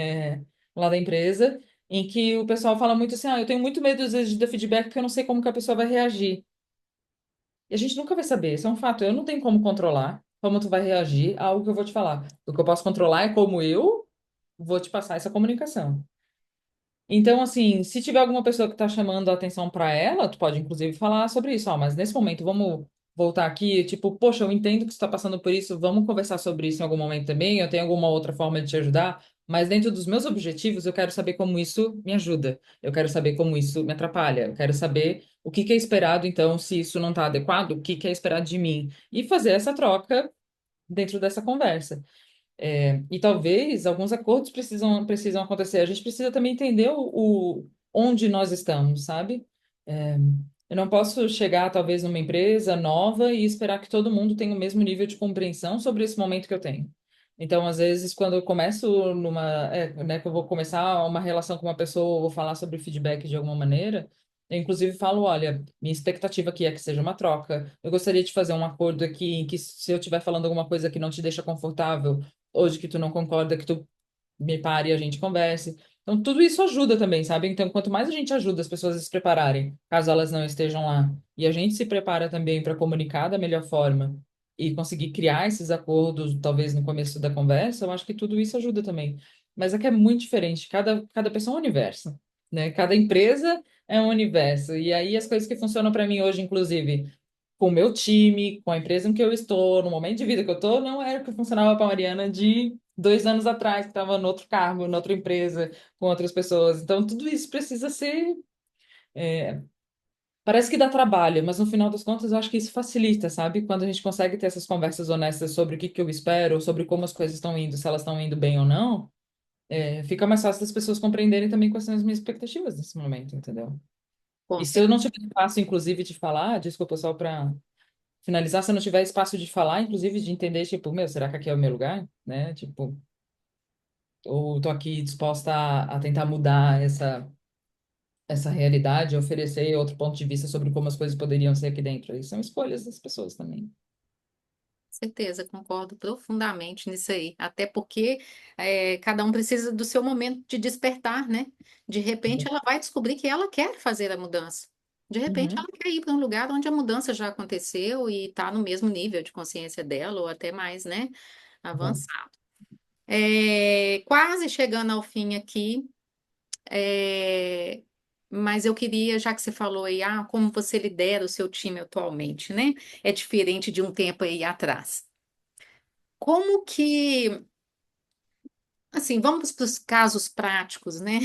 lá da empresa, em que o pessoal fala muito assim: eu tenho muito medo, às vezes, de dar feedback porque eu não sei como que a pessoa vai reagir. E a gente nunca vai saber, isso é um fato. Eu não tenho como controlar como tu vai reagir a algo que eu vou te falar. O que eu posso controlar é como eu vou te passar essa comunicação. Então, assim, se tiver alguma pessoa que está chamando a atenção para ela, tu pode inclusive falar sobre isso. Ó, mas nesse momento, vamos voltar aqui, tipo, poxa, eu entendo que você está passando por isso, vamos conversar sobre isso em algum momento também. Eu tenho alguma outra forma de te ajudar, mas dentro dos meus objetivos, eu quero saber como isso me ajuda. Eu quero saber como isso me atrapalha. Eu quero saber o que que é esperado, então, se isso não está adequado, o que que é esperado de mim. E fazer essa troca dentro dessa conversa. E talvez alguns acordos precisam acontecer. A gente precisa também entender onde nós estamos, sabe? É, eu não posso chegar, talvez, numa empresa nova e esperar que todo mundo tenha o mesmo nível de compreensão sobre esse momento que eu tenho. Então, às vezes, quando eu começo né, que eu vou começar uma relação com uma pessoa, ou vou falar sobre feedback de alguma maneira, eu, inclusive, falo, olha, minha expectativa aqui é que seja uma troca. Eu gostaria de fazer um acordo aqui em que, se eu estiver falando alguma coisa que não te deixa confortável, hoje que tu não concorda, que tu me pare e a gente converse. Então, tudo isso ajuda também, sabe? Então, quanto mais a gente ajuda as pessoas a se prepararem, caso elas não estejam lá, e a gente se prepara também para comunicar da melhor forma e conseguir criar esses acordos, talvez no começo da conversa, eu acho que tudo isso ajuda também. Mas é que é muito diferente, cada pessoa é um universo, né? Cada empresa é um universo. E aí, as coisas que funcionam para mim hoje, inclusive com o meu time, com a empresa em que eu estou, no momento de vida que eu estou, não era o que funcionava para a Mariana de 2 anos atrás, que estava no outro cargo, noutra empresa, com outras pessoas. Então, tudo isso precisa ser. Parece que dá trabalho, mas no final das contas eu acho que isso facilita, sabe? Quando a gente consegue ter essas conversas honestas sobre o que que eu espero, sobre como as coisas estão indo, se elas estão indo bem ou não, fica mais fácil das pessoas compreenderem também quais são as minhas expectativas nesse momento, entendeu? Com E se eu certeza. não tiver espaço, inclusive, de falar, desculpa só para finalizar, se eu não tiver espaço de falar, inclusive de entender, tipo, meu, será que aqui é o meu lugar? Né? Tipo, ou tô aqui disposta a tentar mudar essa realidade, oferecer outro ponto de vista sobre como as coisas poderiam ser aqui dentro. Aí são escolhas das pessoas também. Certeza, concordo profundamente nisso aí. Até porque cada um precisa do seu momento de despertar, né? De repente ela vai descobrir que ela quer fazer a mudança. De repente, ela Uhum. quer ir para um lugar onde a mudança já aconteceu e está no mesmo nível de consciência dela, ou até mais, né, Uhum. avançado. Quase chegando ao fim aqui, é, mas eu queria, já que você falou aí, como você lidera o seu time atualmente, né? É diferente de um tempo aí atrás. Como que Assim, vamos para os casos práticos, né?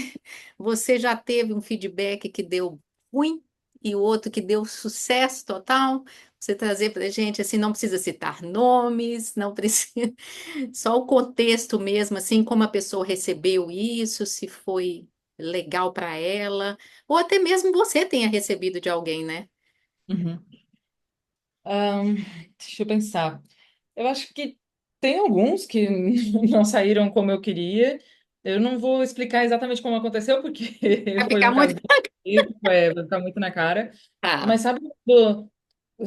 Você já teve um feedback que deu ruim e o outro que deu sucesso total? Você trazer para a gente, assim, não precisa citar nomes, não precisa, só o contexto mesmo, assim, como a pessoa recebeu isso, se foi legal para ela, ou até mesmo você tenha recebido de alguém, né? Uhum. Ahn, Deixa eu pensar. Eu acho que tem alguns que não saíram como eu queria. Eu não vou explicar exatamente como aconteceu, porque Vai foi ficar um muito. caso bem específico, vai ficar muito na cara. Ah, Mas sabe quando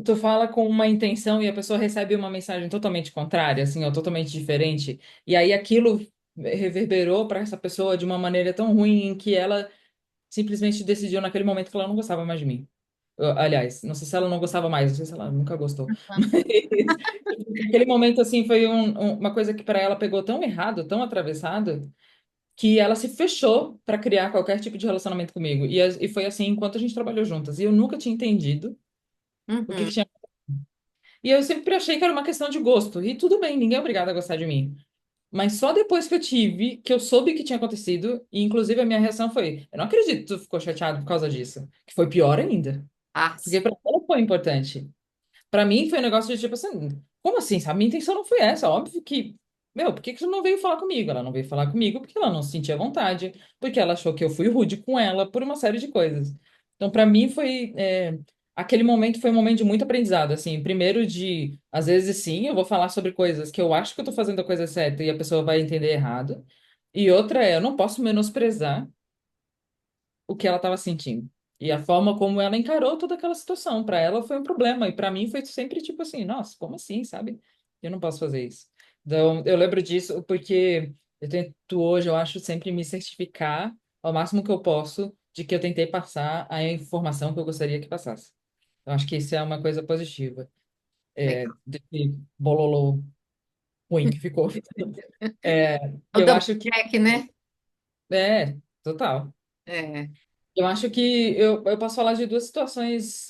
tu fala com uma intenção e a pessoa recebe uma mensagem totalmente contrária, assim, ou totalmente diferente, e aí aquilo reverberou para essa pessoa de uma maneira tão ruim que ela simplesmente decidiu naquele momento que ela não gostava mais de mim. Aliás, não sei se ela não gostava mais, não sei se ela nunca gostou. Mas aquele momento, assim, foi uma coisa que para ela pegou tão errado, tão atravessado, que ela se fechou para criar qualquer tipo de relacionamento comigo. E foi assim enquanto a gente trabalhou juntas. E eu nunca tinha entendido o que uhum. que tinha. E eu sempre achei que era uma questão de gosto. E tudo bem, ninguém é obrigado a gostar de mim. Mas só depois que eu tive, que eu soube o que tinha acontecido, e inclusive a minha reação foi: eu não acredito que tu ficou chateado por causa disso. Que foi pior ainda. Ah, Porque para ela foi importante. Pra mim foi um negócio de tipo assim, como assim, sabe? Minha intenção não foi essa. Óbvio que, meu, por que que você não veio falar comigo? Ela não veio falar comigo porque ela não se sentia à vontade, porque ela achou que eu fui rude com ela por uma série de coisas. Então, pra mim foi, aquele momento foi um momento de muito aprendizado, assim. Primeiro de, às vezes sim, eu vou falar sobre coisas que eu acho que eu tô fazendo a coisa certa e a pessoa vai entender errado. E outra é, eu não posso menosprezar o que ela estava sentindo. E a forma como ela encarou toda aquela situação. Para ela foi um problema. E para mim foi sempre tipo assim: nossa, como assim, sabe? Eu não posso fazer isso. Então, eu lembro disso porque eu tento hoje, eu acho, sempre me certificar ao máximo que eu posso de que eu tentei passar a informação que eu gostaria que passasse. Eu acho que isso é uma coisa positiva. legal. Desse bololô ruim que ficou. O Eu double acho que check, né? total. É. Eu acho que eu posso falar de duas situações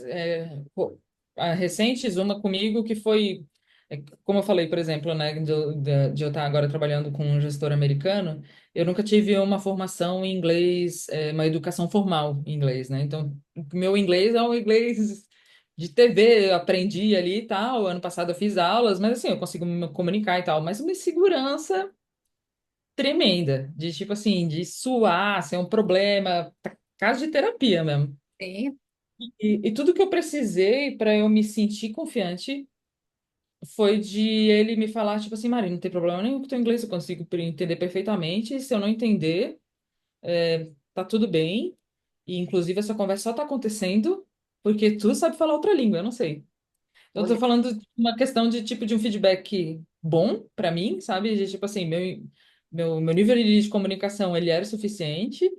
recentes, uma comigo que foi, como eu falei, por exemplo, né, de eu estar agora trabalhando com um gestor americano, eu nunca tive uma formação em inglês, uma educação formal em inglês, né? Então, meu inglês é um inglês de TV, eu aprendi ali e tal, ano passado eu fiz aulas, mas assim, eu consigo me comunicar e tal, mas uma insegurança tremenda, de tipo assim, de suar, ser um problema, caso de terapia mesmo. Sim. E tudo que eu precisei para eu me sentir confiante foi de ele me falar, tipo assim, Mari, não tem problema nenhum com o teu inglês, eu consigo entender perfeitamente. Se eu não entender, tá tudo bem. E inclusive essa conversa só tá acontecendo porque tu sabe falar outra língua, eu não sei. Então, eu tô Olha, falando de uma questão de tipo de um feedback bom para mim, sabe? De tipo assim, meu nível de comunicação ele era o suficiente.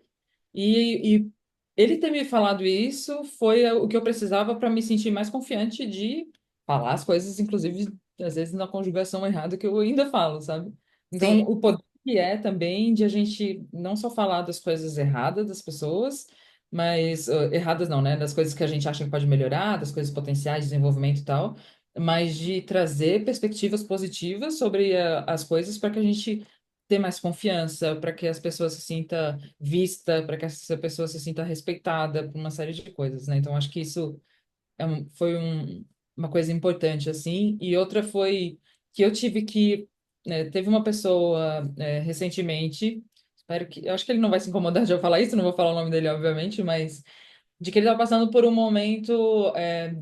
E ele ter me falado isso foi o que eu precisava para me sentir mais confiante de falar as coisas, inclusive, às vezes na conjugação errada que eu ainda falo, sabe? sim, Então, o poder que é também de a gente não só falar das coisas erradas das pessoas, mas erradas não, né? Das coisas que a gente acha que pode melhorar, das coisas potenciais de desenvolvimento e tal, mas de trazer perspectivas positivas sobre as coisas para que a gente ter mais confiança, para que as pessoas se sintam vista, para que essa pessoa se sinta respeitada por uma série de coisas, né? Então, acho que isso foi uma coisa importante, assim. E outra foi que eu tive que... teve uma pessoa, recentemente, espero que... Eu acho que ele não vai se incomodar de eu falar isso, não vou falar o nome dele, obviamente, mas de que ele estava passando por um momento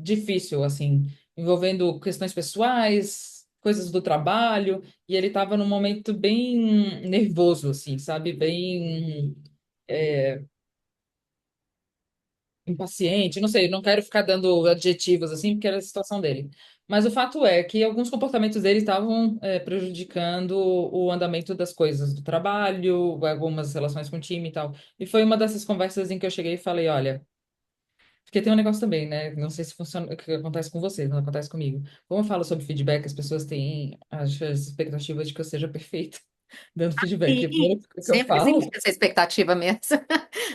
difícil, assim, envolvendo questões pessoais, coisas do trabalho, e ele estava num momento bem nervoso, assim, sabe? Bem impaciente, não sei, não quero ficar dando adjetivos, assim, porque era a situação dele. Mas o fato é que alguns comportamentos dele estavam prejudicando o andamento das coisas do trabalho, algumas relações com o time e tal. E foi uma dessas conversas em que eu cheguei e falei, olha, Porque tem um negócio também, né? Não sei se funciona, o que acontece com você, não acontece comigo. Como eu falo sobre feedback, as pessoas têm as expectativas de que eu seja perfeita dando feedback. E Sim, pelo que eu sempre falo, existe essa expectativa mesmo.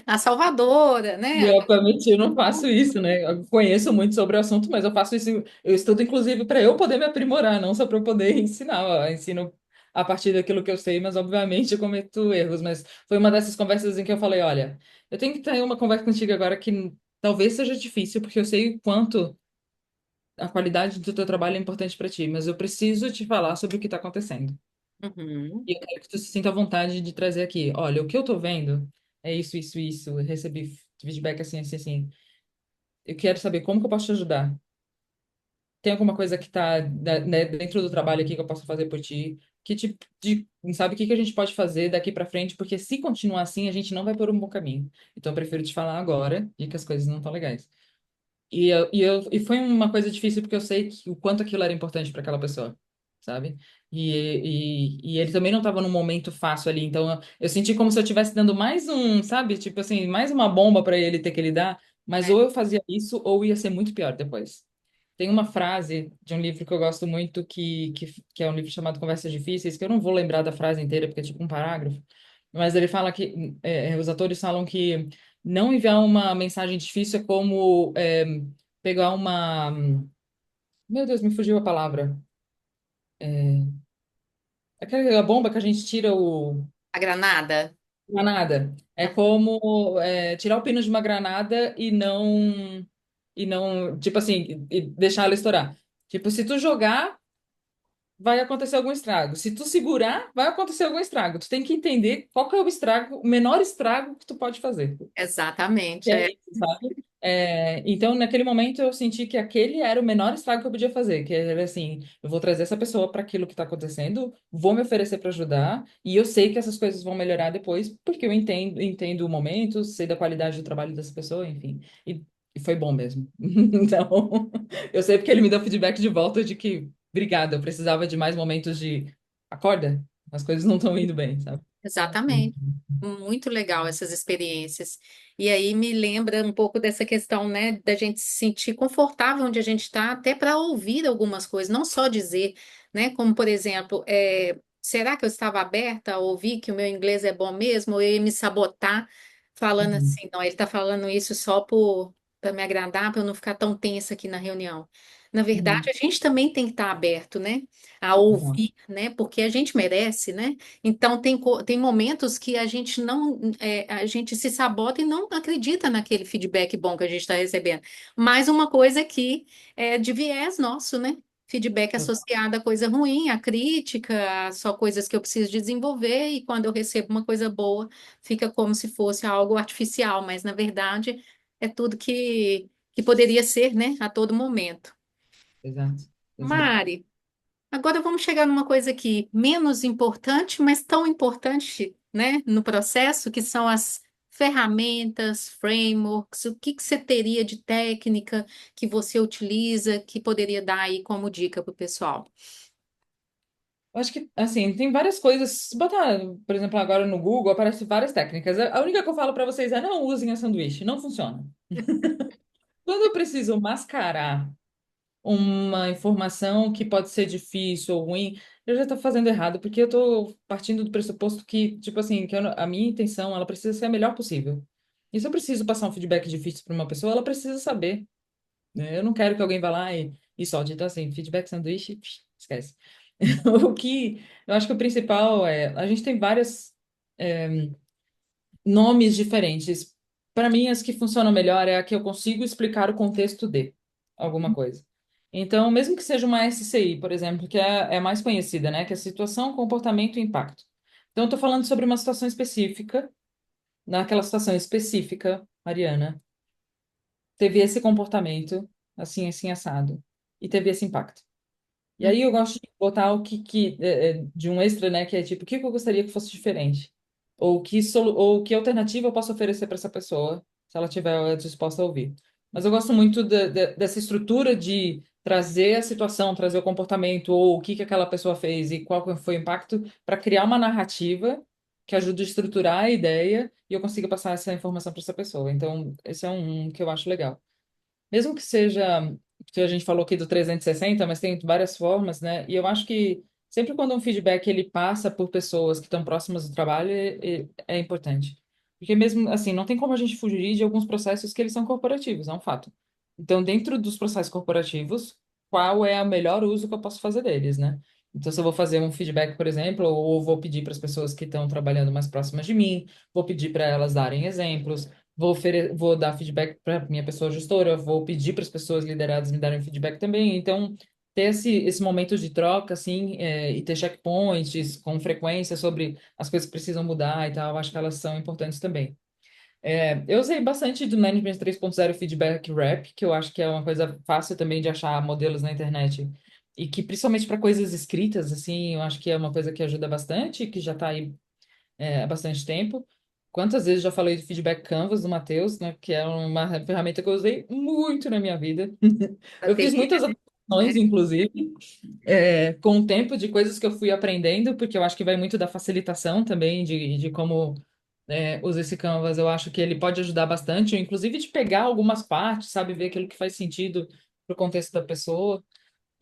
A salvadora, e né? eu, obviamente, eu não faço isso, né? Eu conheço muito sobre o assunto, mas eu faço isso, eu estudo, inclusive, para eu poder me aprimorar, não só para eu poder ensinar. Eu ensino a partir daquilo que eu sei, mas, obviamente, eu cometo erros. Mas foi uma dessas conversas em que eu falei: olha, eu tenho que ter uma conversa contigo agora que talvez seja difícil, porque eu sei o quanto a qualidade do teu trabalho é importante para ti, mas eu preciso te falar sobre o que está acontecendo. Uhum, E eu quero que tu se sinta à vontade de trazer aqui. Olha, o que eu tô vendo é isso, isso, isso. Eu recebi feedback assim, assim, assim. Eu quero saber como que eu posso te ajudar. Tem alguma coisa que está, né, dentro do trabalho aqui que eu posso fazer por ti? Que tipo de, sabe, o que que a gente pode fazer daqui para frente? Porque se continuar assim, a gente não vai por um bom caminho. Então, eu prefiro te falar agora de que as coisas não estão legais. E foi uma coisa difícil porque eu sei o quanto aquilo era importante para aquela pessoa, sabe? E ele também não estava num momento fácil ali, então eu senti como se eu estivesse dando mais um, sabe? Tipo assim, mais uma bomba para ele ter que lidar, mas é, ou eu fazia isso ou ia ser muito pior depois. Tem uma frase de um livro que eu gosto muito, que é um livro chamado Conversas Difíceis, que eu não vou lembrar da frase inteira, porque é tipo um parágrafo, mas ele fala que, os atores falam que não enviar uma mensagem difícil é como pegar uma. Meu Deus, me fugiu a palavra. Aquela bomba que a gente tira o. a granada. Granada. É como tirar o pino de uma granada e não. E não. Tipo assim, e deixar ela estourar. Tipo, se tu jogar, vai acontecer algum estrago. Se tu segurar, vai acontecer algum estrago. Tu tem que entender qual que é o estrago, o menor estrago que tu pode fazer. Exatamente. É isso, sabe? Então, naquele momento, eu senti que aquele era o menor estrago que eu podia fazer, que era assim, eu vou trazer essa pessoa para aquilo que está acontecendo, vou me oferecer para ajudar, e eu sei que essas coisas vão melhorar depois, porque eu entendo o momento, sei da qualidade do trabalho dessa pessoa, enfim. E foi bom mesmo. Então, eu sei porque ele me deu feedback de volta de que, obrigada, eu precisava de mais momentos de acorda, as coisas não estão indo bem, sabe? Exatamente. Muito legal essas experiências. E aí me lembra um pouco dessa questão, né, da gente se sentir confortável onde a gente está, até para ouvir algumas coisas, não só dizer, né, como por exemplo, será que eu estava aberta a ouvir que o meu inglês é bom mesmo? Ou eu ia me sabotar falando Uhum. assim, não, ele está falando isso só por para me agradar, para eu não ficar tão tensa aqui na reunião. Na verdade, Uhum. a gente também tem que estar aberto, né, a Exato. ouvir, né, porque a gente merece, né? Então, tem momentos que a gente não, a gente se sabota e não acredita naquele feedback bom que a gente está recebendo. Mais uma coisa que é de viés nosso, né? Feedback associado a coisa ruim, a crítica, a só coisas que eu preciso desenvolver, e quando eu recebo uma coisa boa, fica como se fosse algo artificial, mas na verdade é tudo que poderia ser, né? A todo momento. Exato, exato. Mari. Agora vamos chegar numa coisa aqui menos importante, mas tão importante, né, no processo, que são as ferramentas, frameworks, o que que você teria de técnica que você utiliza, que poderia dar aí como dica para o pessoal? Eu acho que, assim, tem várias coisas. Se botar, por exemplo, agora no Google, aparece várias técnicas. A única que eu falo para vocês é não usem a sanduíche, não funciona. Quando eu preciso mascarar uma informação que pode ser difícil ou ruim, eu já estou fazendo errado, porque eu estou partindo do pressuposto que, tipo assim, a minha intenção, ela precisa ser a melhor possível. E se eu preciso passar um feedback difícil para uma pessoa, ela precisa saber, né? Eu não quero que alguém vá lá e solte. Então, assim, feedback sanduíche, esquece. O que eu acho que o principal é, a gente tem vários nomes diferentes. Para mim, as que funcionam melhor é a que eu consigo explicar o contexto de alguma coisa. Então, mesmo que seja uma SCI, por exemplo, que é mais conhecida, né? Que é situação, comportamento e impacto. Então, eu estou falando sobre uma situação específica. Naquela situação específica, Mariana, teve esse comportamento, assim, assim, assado, e teve esse impacto. E aí eu gosto de botar de um extra, né, que é tipo, o que que eu gostaria que fosse diferente? Ou que alternativa eu posso oferecer para essa pessoa, se ela estiver disposta a ouvir. Mas eu gosto muito dessa estrutura de trazer a situação, trazer o comportamento, ou o que que aquela pessoa fez e qual que foi o impacto, para criar uma narrativa que ajude a estruturar a ideia e eu consiga passar essa informação para essa pessoa. Então, esse é um que eu acho legal. mesmo que seja, que a gente falou aqui do 360, mas tem várias formas, né? E eu acho que sempre quando um feedback ele passa por pessoas que estão próximas do trabalho, é importante. Porque mesmo assim, não tem como a gente fugir de alguns processos que eles são corporativos, é um fato. Então, dentro dos processos corporativos, qual é o melhor uso que eu posso fazer deles, né? Então, se eu vou fazer um feedback, por exemplo, ou vou pedir para as pessoas que estão trabalhando mais próximas de mim, vou pedir para elas darem exemplos, vou dar feedback para minha pessoa gestora, vou pedir para as pessoas lideradas me darem feedback também. Então, ter esse momento de troca, assim, e ter checkpoints com frequência sobre as coisas que precisam mudar e tal, acho que elas são importantes também. Eu usei bastante do Management 3.0 Feedback Rap, que eu acho que é uma coisa fácil também de achar modelos na internet. E que, principalmente para coisas escritas, assim, eu acho que é uma coisa que ajuda bastante, que já está aí há bastante tempo. Quantas vezes já falei do Feedback Canvas do Matheus, né? Que é uma ferramenta que eu usei muito na minha vida. Para Eu ter fiz muitas feedback, né? adaptações, inclusive, com o tempo de coisas que eu fui aprendendo, porque eu acho que vai muito da facilitação também, de como usa esse Canvas. Eu acho que ele pode ajudar bastante, inclusive de pegar algumas partes, sabe? Ver aquilo que faz sentido para o contexto da pessoa.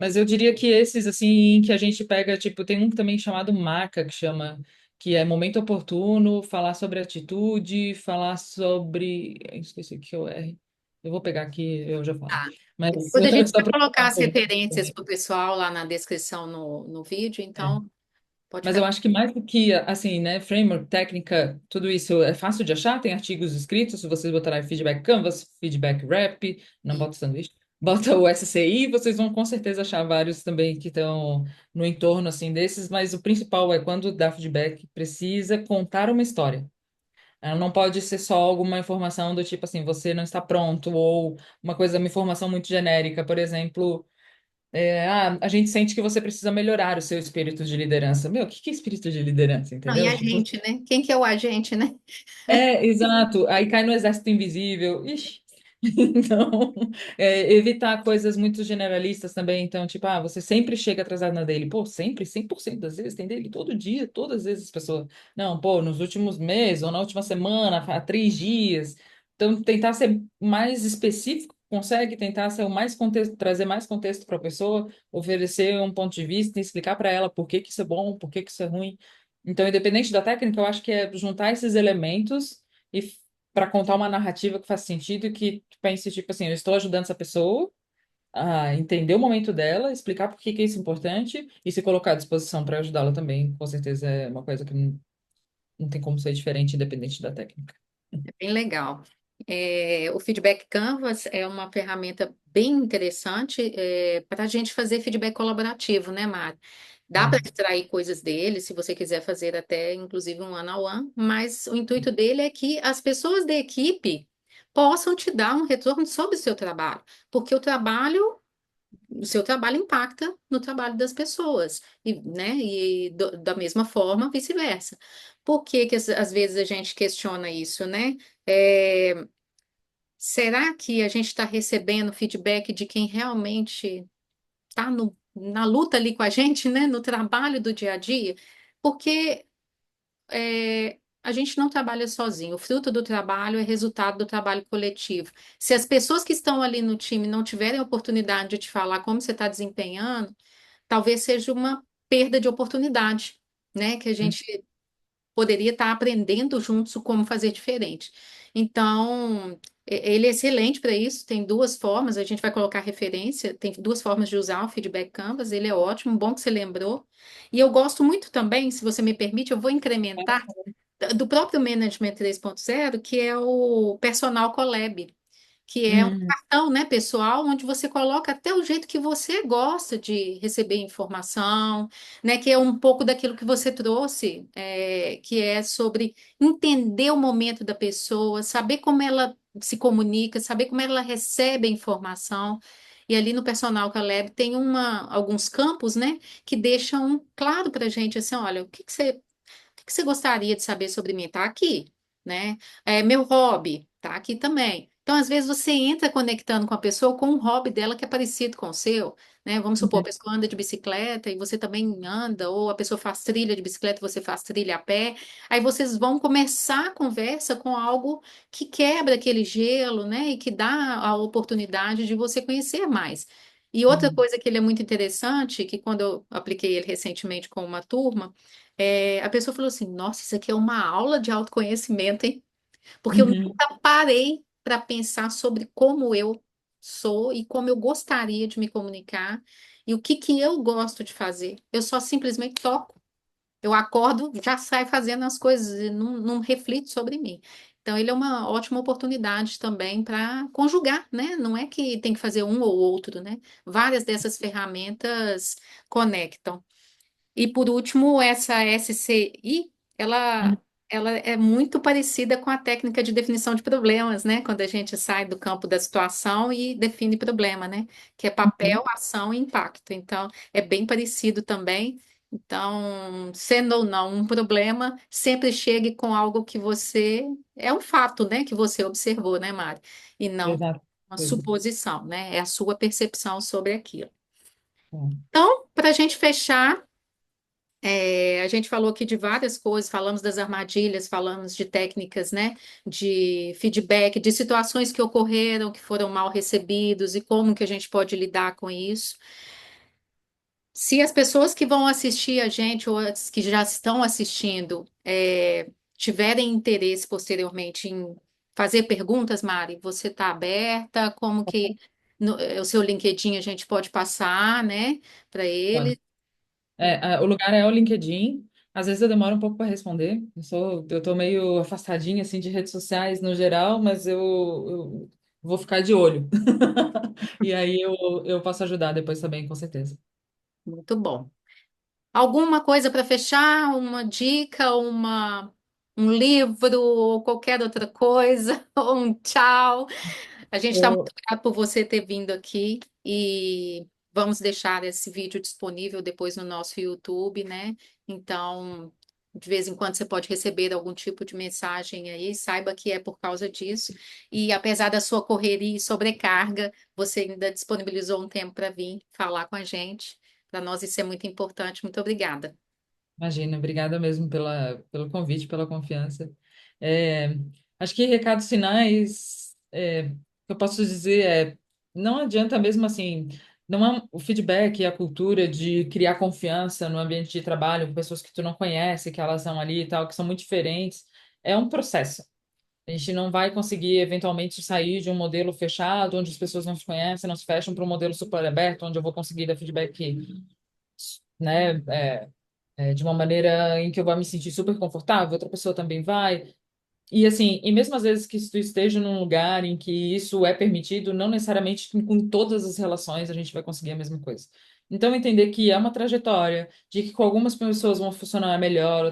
Mas eu diria que esses, assim, que a gente pega, tipo, tem um também chamado Maca, que chama, que é momento oportuno, falar sobre atitude, falar sobre. Eu esqueci o que eu R. Eu vou pegar aqui, eu já falo. Tá. Mas Depois a gente só vai para. colocar as referências para o pessoal lá na descrição no vídeo, então pode Mas ficar. eu acho que mais do que, assim, né, framework, técnica, tudo isso é fácil de achar, tem artigos escritos, se vocês botarem feedback Canvas, feedback Rap, não bota sanduíche, bota o SCI, vocês vão com certeza achar vários também que estão no entorno, assim, desses, mas o principal é quando dá feedback, precisa contar uma história. Ela não pode ser só alguma informação do tipo assim, você não está pronto, ou uma coisa, uma informação muito genérica, por exemplo, a gente sente que você precisa melhorar o seu espírito de liderança. Meu, o que que é espírito de liderança, Não, e entendeu? a Tipo, gente, né? Quem que é o agente, né? exato. Aí cai no exército invisível. Ixi. Então, evitar coisas muito generalistas também. Então, tipo, você sempre chega atrasado na dele. Pô, sempre, 100% das vezes tem dele todo dia, todas as vezes as pessoas. Não, pô, nos últimos meses ou na última semana, há 3 dias. Então, tentar ser mais específico, consegue tentar ser o mais contexto, trazer mais contexto para a pessoa, oferecer um ponto de vista e explicar para ela por que que isso é bom, por que que isso é ruim. Então, independente da técnica, eu acho que é juntar esses elementos e para contar uma narrativa que faça sentido e que tu pense, tipo assim, eu estou ajudando essa pessoa a entender o momento dela, explicar por que que isso é importante e se colocar à disposição para ajudá-la também. Com certeza é uma coisa que não tem como ser diferente, independente da técnica. Bem legal. O Feedback Canvas é uma ferramenta bem interessante para a gente fazer feedback colaborativo, né, Mari? Dá para Sim. extrair coisas dele, se você quiser fazer até, inclusive, um one-on-one, mas o intuito dele é que as pessoas da equipe possam te dar um retorno sobre o seu trabalho, porque o seu trabalho impacta no trabalho das pessoas, e, né, da mesma forma, vice-versa. Por que que às vezes a gente questiona isso, né? É, será que a gente está recebendo feedback de quem realmente está na luta ali com a gente, né? No trabalho do dia a dia? Porque a gente não trabalha sozinho. O fruto do trabalho é resultado do trabalho coletivo. Se as pessoas que estão ali no time não tiverem oportunidade de te falar como você está desempenhando, talvez seja uma perda de oportunidade, né? Que a gente poderia estar aprendendo juntos o como fazer diferente. Então, ele é excelente para isso. Tem duas formas, a gente vai colocar referência, tem duas formas de usar o Feedback Canvas, ele é ótimo, bom que você lembrou. E eu gosto muito também, se você me permite, eu vou incrementar do próprio Management 3.0, que é o Personal Collab, que é um Hum, cartão, né, pessoal, onde você coloca até o jeito que você gosta de receber informação, né, que é um pouco daquilo que você trouxe, que é sobre entender o momento da pessoa, saber como ela se comunica, saber como ela recebe a informação. E ali no Personal Collab tem alguns campos, né, que deixam claro para a gente assim, olha, o que que você gostaria de saber sobre mim? Tá aqui, né? Meu hobby, tá aqui também. Então, às vezes, você entra conectando com a pessoa com um hobby dela que é parecido com o seu, né? Vamos supor, a Uhum. pessoa anda de bicicleta e você também anda, ou a pessoa faz trilha de bicicleta e você faz trilha a pé. Aí vocês vão começar a conversa com algo que quebra aquele gelo, né? E que dá a oportunidade de você conhecer mais. E outra Uhum. coisa que ele é muito interessante, que quando eu apliquei ele recentemente com uma turma, a pessoa falou assim: Nossa, isso aqui é uma aula de autoconhecimento, hein? Porque eu Uhum. nunca parei para pensar sobre como eu sou e como eu gostaria de me comunicar e o que que eu gosto de fazer. Eu só simplesmente toco. Eu acordo, já saio fazendo as coisas e não reflito sobre mim. Então, ele é uma ótima oportunidade também para conjugar, né? Não é que tem que fazer um ou outro, né? Várias dessas ferramentas conectam. E por último, essa SCI, Uhum. ela é muito parecida com a técnica de definição de problemas, né? Quando a gente sai do campo da situação e define problema, né? Que é Uhum. papel, ação e impacto. Então, é bem parecido também. Então, sendo ou não um problema, sempre chegue com algo que você. É um fato, né? Que você observou, né, Mari? E não Exato. uma Coisa. suposição, né? É a sua percepção sobre aquilo. Bom. Então, para a gente fechar. A gente falou aqui de várias coisas, falamos das armadilhas, falamos de técnicas, né, de feedback, de situações que ocorreram, que foram mal recebidos e como que a gente pode lidar com isso. Se as pessoas que vão assistir a gente ou as que já estão assistindo tiverem interesse posteriormente em fazer perguntas, Mari, você está aberta? Como que o seu LinkedIn a gente pode passar, né, para Claro. ele? O lugar é o LinkedIn. Às vezes eu demoro um pouco para responder. Eu tô meio afastadinha assim de redes sociais no geral, mas eu vou ficar de olho. E aí eu posso ajudar depois também, com certeza. Muito bom. Alguma coisa para fechar? Uma dica, um livro ou qualquer outra coisa? Ou um tchau? A gente está muito Eu, grato por você ter vindo aqui e vamos deixar esse vídeo disponível depois no nosso YouTube, né? Então, de vez em quando você pode receber algum tipo de mensagem aí, saiba que é por causa disso. E apesar da sua correria e sobrecarga, você ainda disponibilizou um tempo para vir falar com a gente. Para nós isso é muito importante. Muito obrigada. Imagina, obrigada mesmo pelo convite, pela confiança. É, acho que recados finais, que eu posso dizer não adianta mesmo assim, não é o feedback e a cultura de criar confiança no ambiente de trabalho com pessoas que tu não conhece, que elas são ali e tal, que são muito diferentes, é um processo. A gente não vai conseguir eventualmente sair de um modelo fechado, onde as pessoas não se conhecem, não se fecham para um modelo super aberto, onde eu vou conseguir dar feedback, né? De uma maneira em que eu vou me sentir super confortável, outra pessoa também vai. E assim, e mesmo às vezes que tu esteja num lugar em que isso é permitido, não necessariamente com todas as relações a gente vai conseguir a mesma coisa. Então, entender que é uma trajetória, de que com algumas pessoas vão funcionar melhor,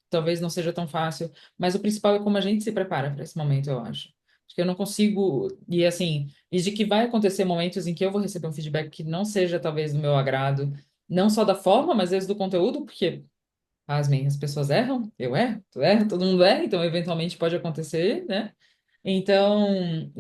talvez não seja tão fácil, mas o principal é como a gente se prepara para esse momento, eu acho. Acho que eu não consigo, e assim, e de que vai acontecer momentos em que eu vou receber um feedback que não seja talvez do meu agrado, não só da forma, mas às vezes do conteúdo, porque pasmem, as pessoas erram, eu erro, tu erra, todo mundo erra, então eventualmente pode acontecer, né? Então,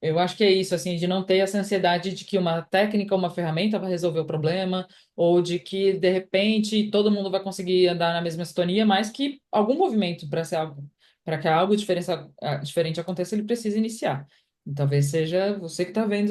eu acho que é isso, assim, de não ter essa ansiedade de que uma técnica, uma ferramenta vai resolver o problema, ou de que, de repente, todo mundo vai conseguir andar na mesma sintonia, mas que algum movimento para ser algo, para que algo diferente aconteça, ele precisa iniciar. E talvez seja você que está vendo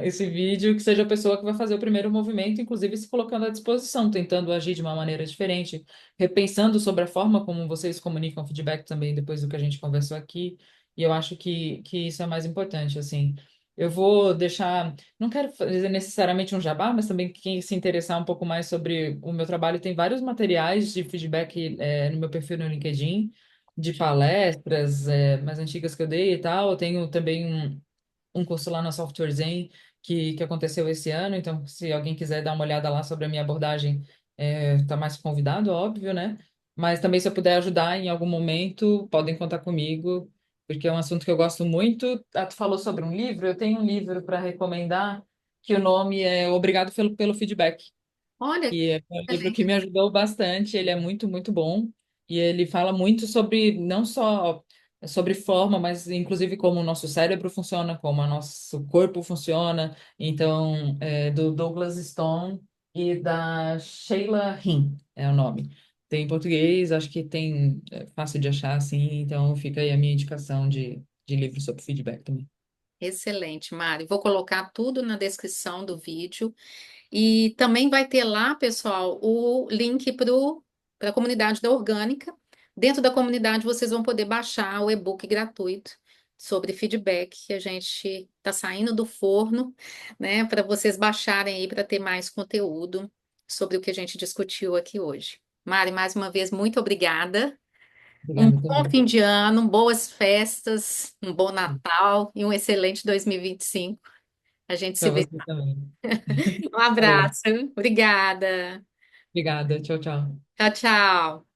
esse vídeo, que seja a pessoa que vai fazer o primeiro movimento, inclusive se colocando à disposição, tentando agir de uma maneira diferente, repensando sobre a forma como vocês comunicam feedback também depois do que a gente conversou aqui. E eu acho que isso é mais importante, assim. Eu vou deixar, não quero fazer necessariamente um jabá, mas também quem se interessar um pouco mais sobre o meu trabalho, tem vários materiais de feedback, no meu perfil no LinkedIn, de palestras, mais antigas que eu dei e tal. Eu tenho também um curso lá na Software Zen que aconteceu esse ano, então se alguém quiser dar uma olhada lá sobre a minha abordagem, tá mais convidado, óbvio, né? Mas também se eu puder ajudar em algum momento, podem contar comigo, porque é um assunto que eu gosto muito. Ah, tu falou sobre um livro, eu tenho um livro para recomendar, que o nome é Obrigado pelo Feedback, Olha, que é um livro que excelente. me ajudou bastante, ele é muito, muito bom, e ele fala muito sobre não só sobre forma, mas inclusive como o nosso cérebro funciona, como o nosso corpo funciona. Então, do Douglas Stone e da Sheila Hin é o nome. Tem em português, acho que tem, fácil de achar assim, então fica aí a minha indicação de livro sobre feedback também. Excelente, Mari. Vou colocar tudo na descrição do vídeo. E também vai ter lá, pessoal, o link para a comunidade da Orgânica. Dentro da comunidade, vocês vão poder baixar o e-book gratuito sobre feedback, que a gente está saindo do forno, né? Para vocês baixarem aí para ter mais conteúdo sobre o que a gente discutiu aqui hoje. Mari, mais uma vez, muito obrigada. Um Obrigada bom também. fim de ano, boas festas, um bom Natal e um excelente 2025. A gente se Para vê. você também. Um Valeu. abraço. Obrigada. Obrigada. Tchau, tchau. Tchau, tchau.